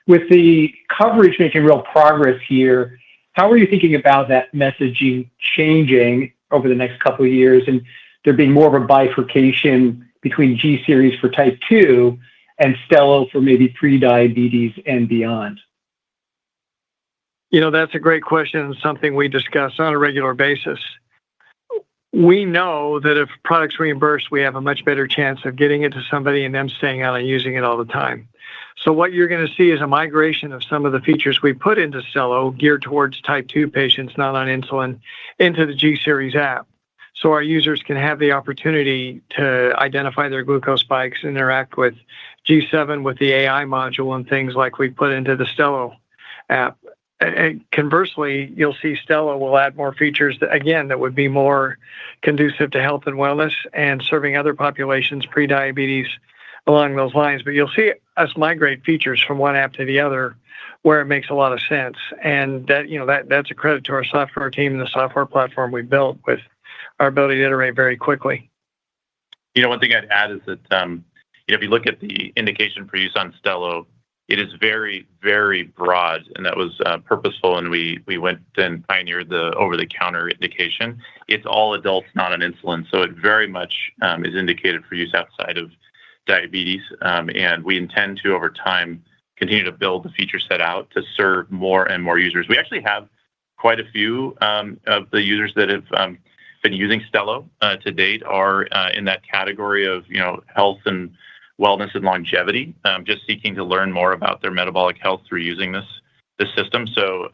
Q: With the coverage making real progress here, how are you thinking about that messaging changing over the next couple of years and there being more of a bifurcation between G series for type 2 and Stelo for maybe pre-diabetes and beyond?
C: That's a great question and something we discuss on a regular basis. We know that if products reimbursed, we have a much better chance of getting it to somebody and them staying on and using it all the time. So what you're going to see is a migration of some of the features we put into Stelo geared towards type 2 patients not on insulin into the G Series app. So our users can have the opportunity to identify their glucose spikes, interact with G7 with the AI module and things like we put into the Stelo app. And conversely, you'll see Stelo will add more features that would be more conducive to health and wellness and serving other populations, pre-diabetes, along those lines. But you'll see us migrate features from one app to the other where it makes a lot of sense. And that's a credit to our software team and the software platform we built with our ability to iterate very quickly.
N: One thing I'd add is that if you look at the indication for use on Stelo, it is very, very broad, and that was purposeful, and we went and pioneered the over-the-counter indication. It's all adults not on insulin, so it very much is indicated for use outside of diabetes, and we intend to, over time, continue to build the feature set out to serve more and more users. We actually have quite a few of the users that have been using Stelo to date are in that category of health and wellness and longevity, just seeking to learn more about their metabolic health through using this system. So,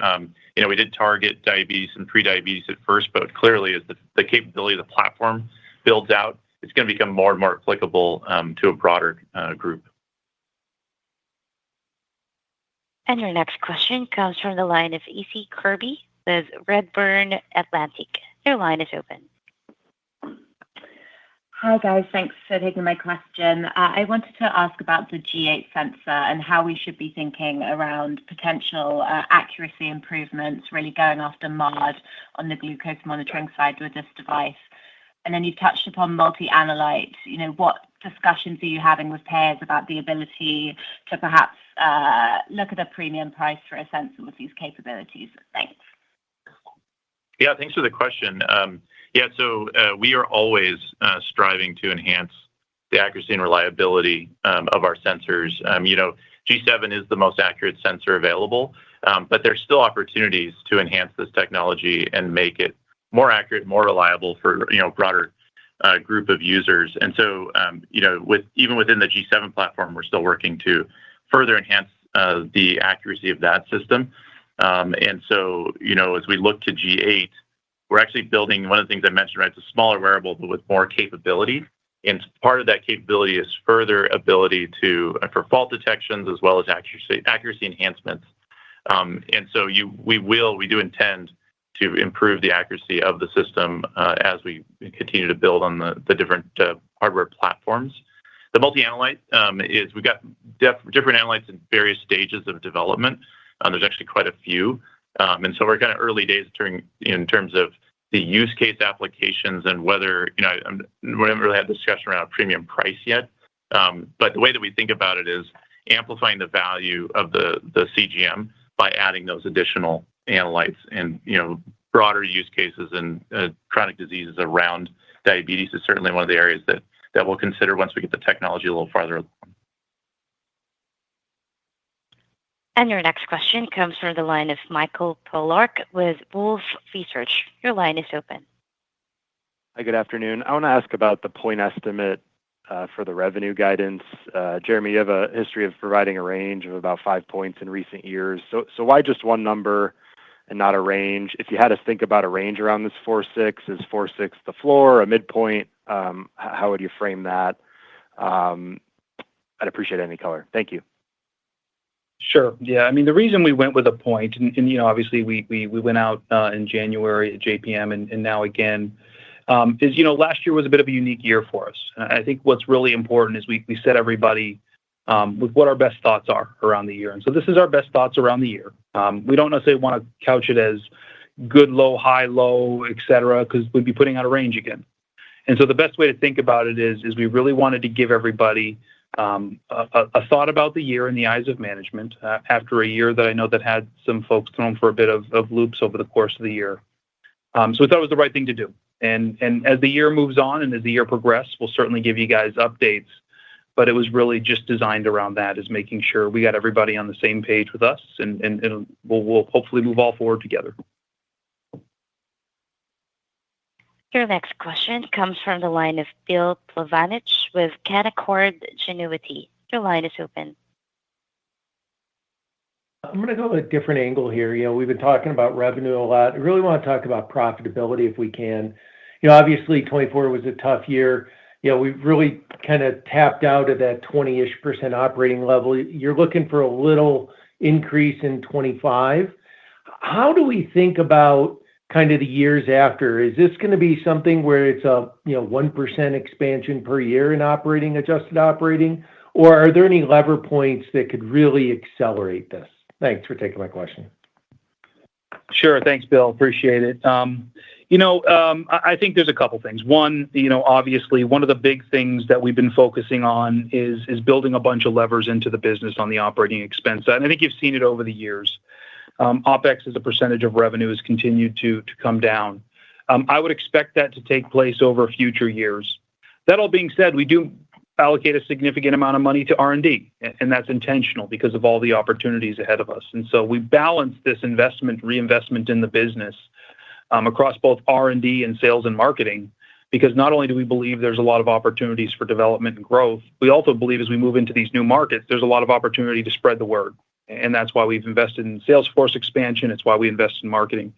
N: we did target diabetes and pre-diabetes at first, but clearly as the capability of the platform builds out, it's going to become more and more applicable to a broader group.
A: And your next question comes from the line of E.C. Kirby with Redburn Atlantic. Your line is open.
R: Hi guys, thanks for taking my question. I wanted to ask about the G8 sensor and how we should be thinking around potential accuracy improvements, really going after MARD on the glucose monitoring side with this device. And then you touched upon multi-analyte. What discussions are you having with payers about the ability to perhaps look at a premium price for a sensor with these capabilities? Thanks.
N: Yeah, thanks for the question. So we are always striving to enhance the accuracy and reliability of our sensors. G7 is the most accurate sensor available, but there's still opportunities to enhance this technology and make it more accurate, more reliable for broader group of users. And so, even within the G7 platform, we're still working to further enhance the accuracy of that system. And so, as we look to G8, we're actually building one of the things I mentioned, right? It's a smaller wearable, but with more capability. And part of that capability is further ability for fault detections as well as accuracy enhancements. And so we do intend to improve the accuracy of the system as we continue to build on the different hardware platforms. The multi-analyte is we've got different analytes in various stages of development. There's actually quite a few. And so we're kind of early days in terms of the use case applications and whether, we haven't really had discussion around premium price yet. But the way that we think about it is amplifying the value of the CGM by adding those additional analytes and, broader use cases and chronic diseases around diabetes is certainly one of the areas that we'll consider once we get the technology a little farther along.
A: And your next question comes from the line of Michael Polark with Wolfe Research. Your line is open.
S: Hi, good afternoon. I want to ask about the point estimate for the revenue guidance. Jeremy, you have a history of providing a range of about 5 points in recent years. So why just one number and not a range? If you had to think about a range around this 4.6, is 4.6 the floor, a midpoint? How would you frame that? I'd appreciate any color. Thank you.
F: Sure. Yeah. I mean, the reason we went with a point, and obviously we went out in January at JPM and now again, is last year was a bit of a unique year for us. I think what's really important is we set everybody with what our best thoughts are around the year. And so this is our best thoughts around the year. We don't necessarily want to couch it as good, low, high, low, et cetera, because we'd be putting out a range again. And so the best way to think about it is we really wanted to give everybody a thought about the year in the eyes of management after a year that I know that had some folks thrown for a bit of loops over the course of the year. So we thought it was the right thing to do. And as the year moves on and as the year progresses, we'll certainly give you guys updates. But it was really just designed around that, is making sure we got everybody on the same page with us, and we'll hopefully move all forward together.
A: Your next question comes from the line of Bill Plovanic with Canaccord Genuity. Your line is open.
C: I'm going to go a different angle here. We've been talking about revenue a lot. I really want to talk about profitability if we can. Obviously, 24 was a tough year. We've really kind of tapped out at that 20-ish% operating level. You're looking for a little increase in 25. How do we think about kind of the years after? Is this going to be something where it's a 1% expansion per year in adjusted operating, or are there any lever points that could really accelerate this? Thanks for taking my question.
F: Sure. Thanks, Bill. Appreciate it. I think there's a couple things. One, obviously, one of the big things that we've been focusing on is building a bunch of levers into the business on the operating expense side. And I think you've seen it over the years. OpEx as a percentage of revenue has continued to come down. I would expect that to take place over future years. That all being said, we do allocate a significant amount of money to R&D, and that's intentional because of all the opportunities ahead of us. And so we balance this reinvestment in the business across both R&D and sales and marketing, because not only do we believe there's a lot of opportunities for development and growth, we also believe as we move into these new markets, there's a lot of opportunity to spread the word. And that's why we've invested in sales force expansion. It's why we invest in marketing.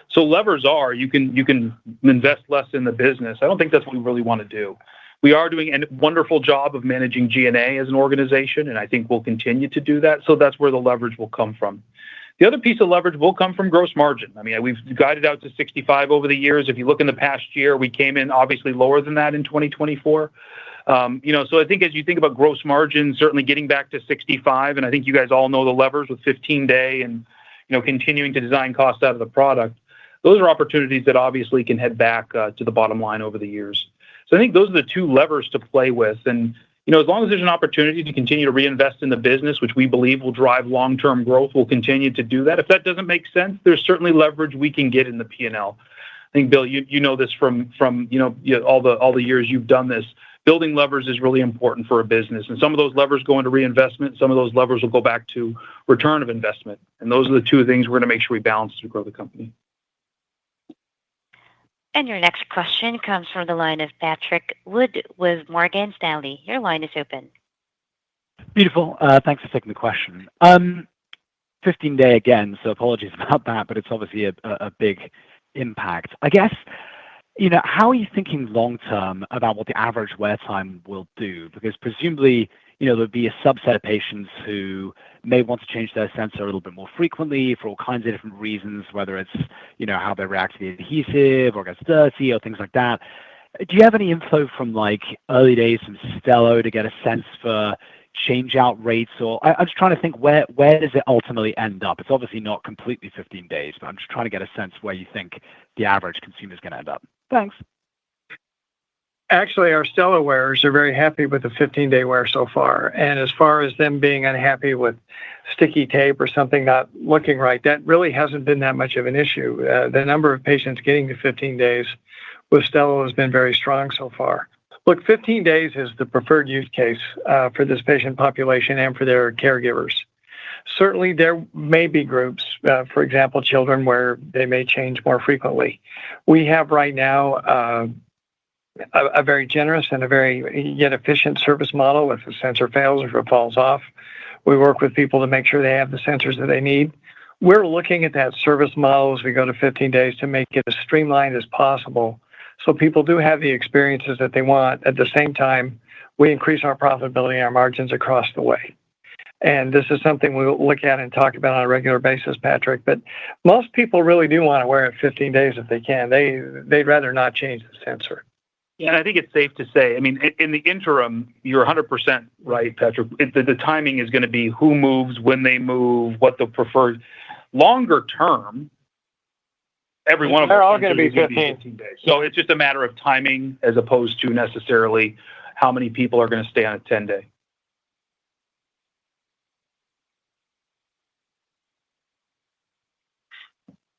F: So levers are, you can invest less in the business. I don't think that's what we really want to do. We are doing a wonderful job of managing G&A as an organization, and I think we'll continue to do that. So that's where the leverage will come from. The other piece of leverage will come from gross margin. I mean, we've guided out to 65 over the years. If you look in the past year, we came in obviously lower than that in 2024. So I think as you think about gross margin, certainly getting back to 65, and I think you guys all know the levers with 15-day and, continuing to design cost out of the product. Those are opportunities that obviously can head back to the bottom line over the years. So I think those are the two levers to play with. And, as long as there's an opportunity to continue to reinvest in the business, which we believe will drive long-term growth, we'll continue to do that. If that doesn't make sense, there's certainly leverage we can get in the P&L. I think, Bill, you know this from all the years you've done this. Building levers is really important for a business. And some of those levers go into reinvestment. Some of those levers will go back to return of investment. And those are the two things we're going to make sure we balance to grow the company.
A: And your next question comes from the line of Patrick Wood with Morgan Stanley. Your line is open.
T: Beautiful. Thanks for taking the question. 15-day again, so apologies about that, but it's obviously a big impact. I guess, how are you thinking long-term about what the average wear time will do? Because presumably, there'll be a subset of patients who may want to change their sensor a little bit more frequently for all kinds of different reasons, whether it's, how they react to the adhesive or gets dirty or things like that. Do you have any info from early days from Stelo to get a sense for change out rates? Or I'm just trying to think where does it ultimately end up? It's obviously not completely 15 days, but I'm just trying to get a sense where you think the average consumer is going to end up. Thanks.
C: Actually, our Stelo wearers are very happy with the 15-day wear so far. And as far as them being unhappy with sticky tape or something not looking right, that really hasn't been that much of an issue. The number of patients getting to 15 days with Stelo has been very strong so far. Look, 15 days is the preferred use case for this patient population and for their caregivers. Certainly, there may be groups, for example, children, where they may change more frequently. We have right now a very generous and a very yet efficient service model. If the sensor fails or if it falls off, we work with people to make sure they have the sensors that they need. We're looking at that service model as we go to 15 days to make it as streamlined as possible so people do have the experiences that they want. At the same time, we increase our profitability and our margins across the way. And this is something we'll look at and talk about on a regular basis, Patrick. But most people really do want to wear it 15 days if they can. They'd rather not change the sensor.
F: Yeah, and I think it's safe to say, I mean, in the interim, you're 100% right, Patrick. The timing is going to be who moves, when they move, what the preferred. Longer term, every one of them.
C: They're all going to be 15
F: days. So it's just a matter of timing as opposed to necessarily how many people are going to stay on a 10-day.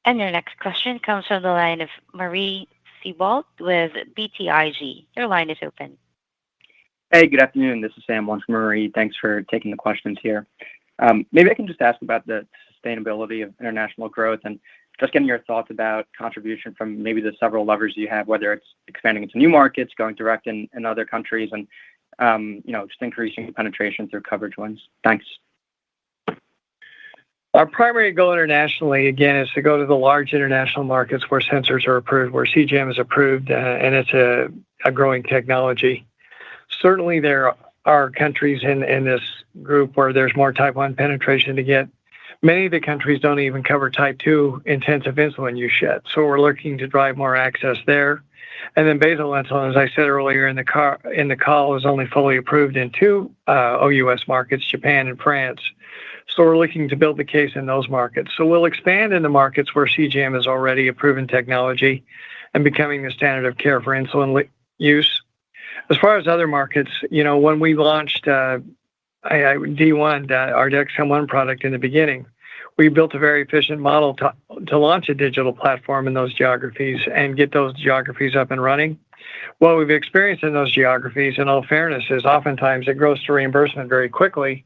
A: And your next question comes from the line of Marie Seabolt with BTIG. Your line is open.
U: Hey, good afternoon. This is Sam Montgomery. Thanks for taking the questions here. Maybe I can just ask about the sustainability of international growth and just getting your thoughts about contribution from maybe the several levers you have, whether it's expanding into new markets, going direct in other countries, and just increasing penetration through coverage wins. Thanks.
C: Our primary goal internationally, again, is to go to the large international markets where sensors are approved, where CGM is approved, and it's a growing technology. Certainly, there are countries in this group where there's more type 1 penetration to get. Many of the countries don't even cover type 2 intensive insulin use yet, so we're looking to drive more access there. And then basal insulin, as I said earlier in the call, is only fully approved in 2 OUS markets, Japan and France. So we're looking to build the case in those markets. So we'll expand in the markets where CGM is already a proven technology and becoming the standard of care for insulin use. As far as other markets, when we launched D1, our Dexcom One product in the beginning, we built a very efficient model to launch a digital platform in those geographies and get those geographies up and running. What we've experienced in those geographies, in all fairness, is oftentimes it grows to reimbursement very quickly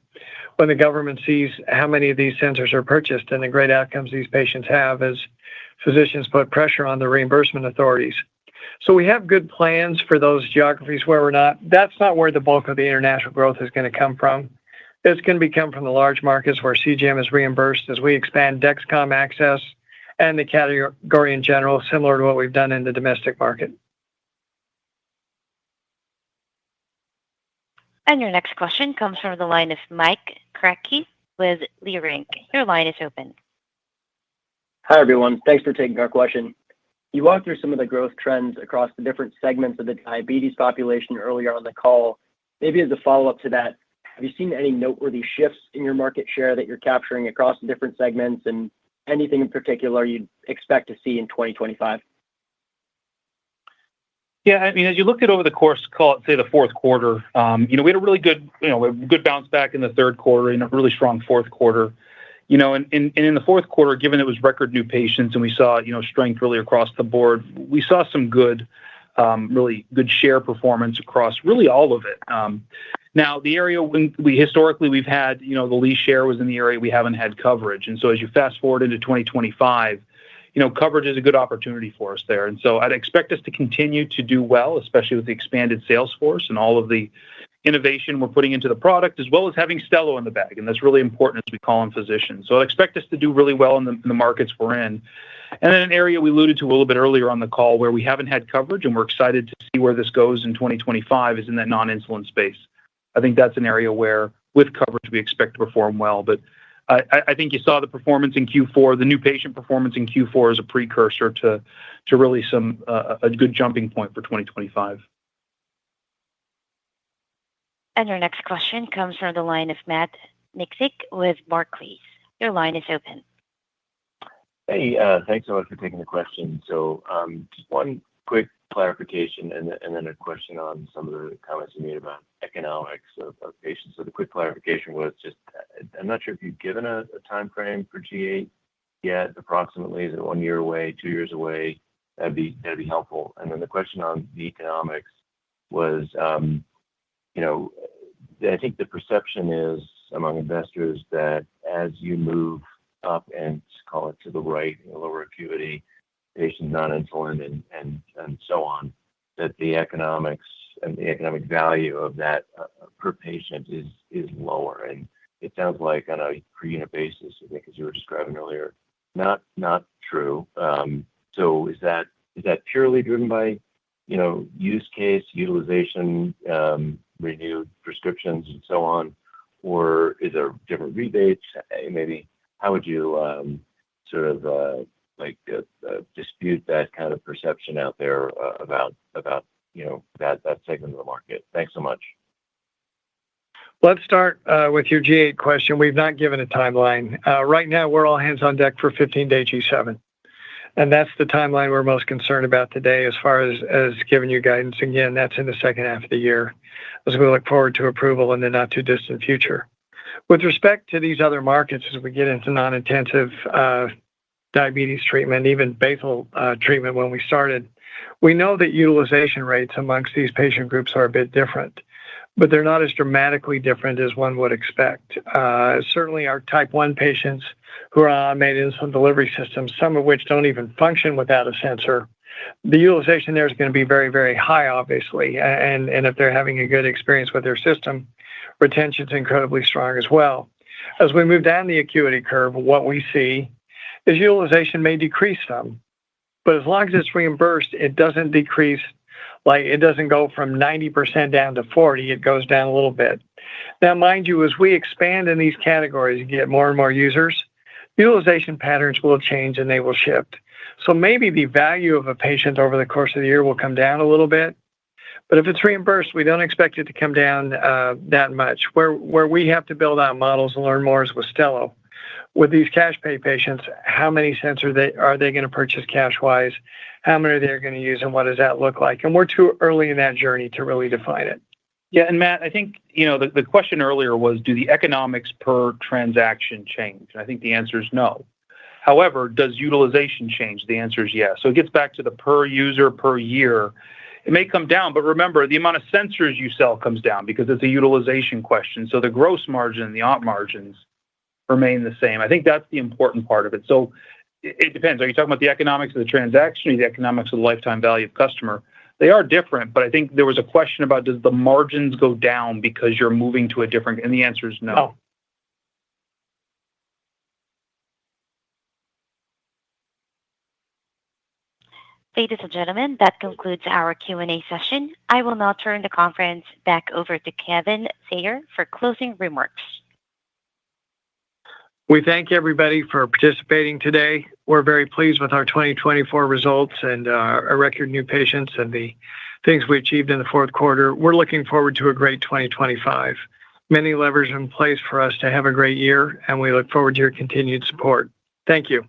C: when the government sees how many of these sensors are purchased and the great outcomes these patients have as physicians put pressure on the reimbursement authorities. So we have good plans for those geographies where that's not where the bulk of the international growth is going to come from. It's going to come from the large markets where CGM is reimbursed as we expand Dexcom access and the category in general, similar to what we've done in the domestic market.
A: And your next question comes from the line of Mike Kratky with Leerink. Your line is open.
V: Hi, everyone. Thanks for taking our question. You walked through some of the growth trends across the different segments of the diabetes population earlier on the call. Maybe as a follow-up to that, have you seen any noteworthy shifts in your market share that you're capturing across the different segments, and anything in particular you'd expect to see in 2025?
F: Yeah, I mean, as you looked at over the course, call it, say, the fourth quarter, we had a really good, good bounce back in the third quarter and a really strong fourth quarter. And in the fourth quarter, given it was record new patients and we saw, strength really across the board, we saw some good, really good share performance across really all of it. Now, the area we've had, the least share was in the area we haven't had coverage. And so as you fast forward into 2025, coverage is a good opportunity for us there. And so I'd expect us to continue to do well, especially with the expanded sales force and all of the innovation we're putting into the product, as well as having Stelo in the bag. And that's really important as we call on physicians. So I expect us to do really well in the markets we're in. And then an area we alluded to a little bit earlier on the call where we haven't had coverage and we're excited to see where this goes in 2025 is in that non-insulin space. I think that's an area where with coverage we expect to perform well. But I think you saw the performance in Q4. The new patient performance in Q4 is a precursor to really a good jumping point for 2025.
A: And your next question comes from the line of Matt Miksic with Barclays. Your line is open.
W: Hey, thanks so much for taking the question. So just one quick clarification and then a question on some of the comments you made about economics of patients. So the quick clarification was just, I'm not sure if you've given a time frame for G8 yet, approximately. Is it 1 year away, 2 years away? That'd be helpful. And then the question on the economics was, I think the perception is among investors that as you move up and call it to the right, lower acuity, patient non-insulin and so on, that the economics and the economic value of that per patient is lower. And it sounds like on a per unit basis, I think as you were describing earlier, not true. So is that purely driven by use case, utilization, renewed prescriptions, and so on, or is there different rebates? Maybe how would you dispute that kind of perception out there about that segment of the market? Thanks so much.
C: Let's start with your G8 question. We've not given a timeline. Right now, we're all hands on deck for 15-day G7. And that's the timeline we're most concerned about today as far as giving you guidance. Again, that's in the second half of the year as we look forward to approval in the not too distant future. With respect to these other markets, as we get into non-intensive diabetes treatment, even basal treatment when we started, We know that utilization rates amongst these patient groups are a bit different, but they're not as dramatically different as one would expect. Certainly our type 1 patients who are on automated insulin delivery systems, some of which don't even function without a sensor, the utilization there is going to be very, very high, obviously. And if they're having a good experience with their system, retention is incredibly strong as well. As we move down the acuity curve, what we see is utilization may decrease some, but as long as it's reimbursed, it doesn't decrease. Like it doesn't go from 90% down to 40, it goes down a little bit. Now, mind you, as we expand in these categories and get more and more users, utilization patterns will change and they will shift. So maybe the value of a patient over the course of the year will come down a little bit, but if it's reimbursed, we don't expect it to come down that much. Where we have to build out models and learn more is with Stelo. With these cash pay patients, how many sensors are they going to purchase cash-wise? How many are they going to use, and what does that look like? And we're too early in that journey to really define it.
F: Yeah, and Matt, I think the question earlier was, do the economics per transaction change? And I think the answer is no. However, does utilization change? The answer is yes. So it gets back to the per user per year. It may come down, but remember, the amount of sensors you sell comes down because it's a utilization question. So the gross margin and the op margins remain the same. I think that's the important part of it. So it depends. Are you talking about the economics of the transaction or the economics of the lifetime value of customer? They are different, but I think there was a question about, does the margins go down because you're moving to a different, and the answer is no.
C: No.
A: Ladies and gentlemen, that concludes our Q&A session. I will now turn the conference back over to Kevin Sayer for closing remarks.
C: We thank everybody for participating today. We're very pleased with our 2024 results and our record new patients and the things we achieved in the fourth quarter. We're looking forward to a great 2025. Many levers in place for us to have a great year, and we look forward to your continued support. Thank you.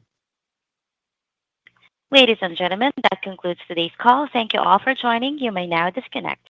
A: Ladies and gentlemen, that concludes today's call. Thank you all for joining. You may now disconnect.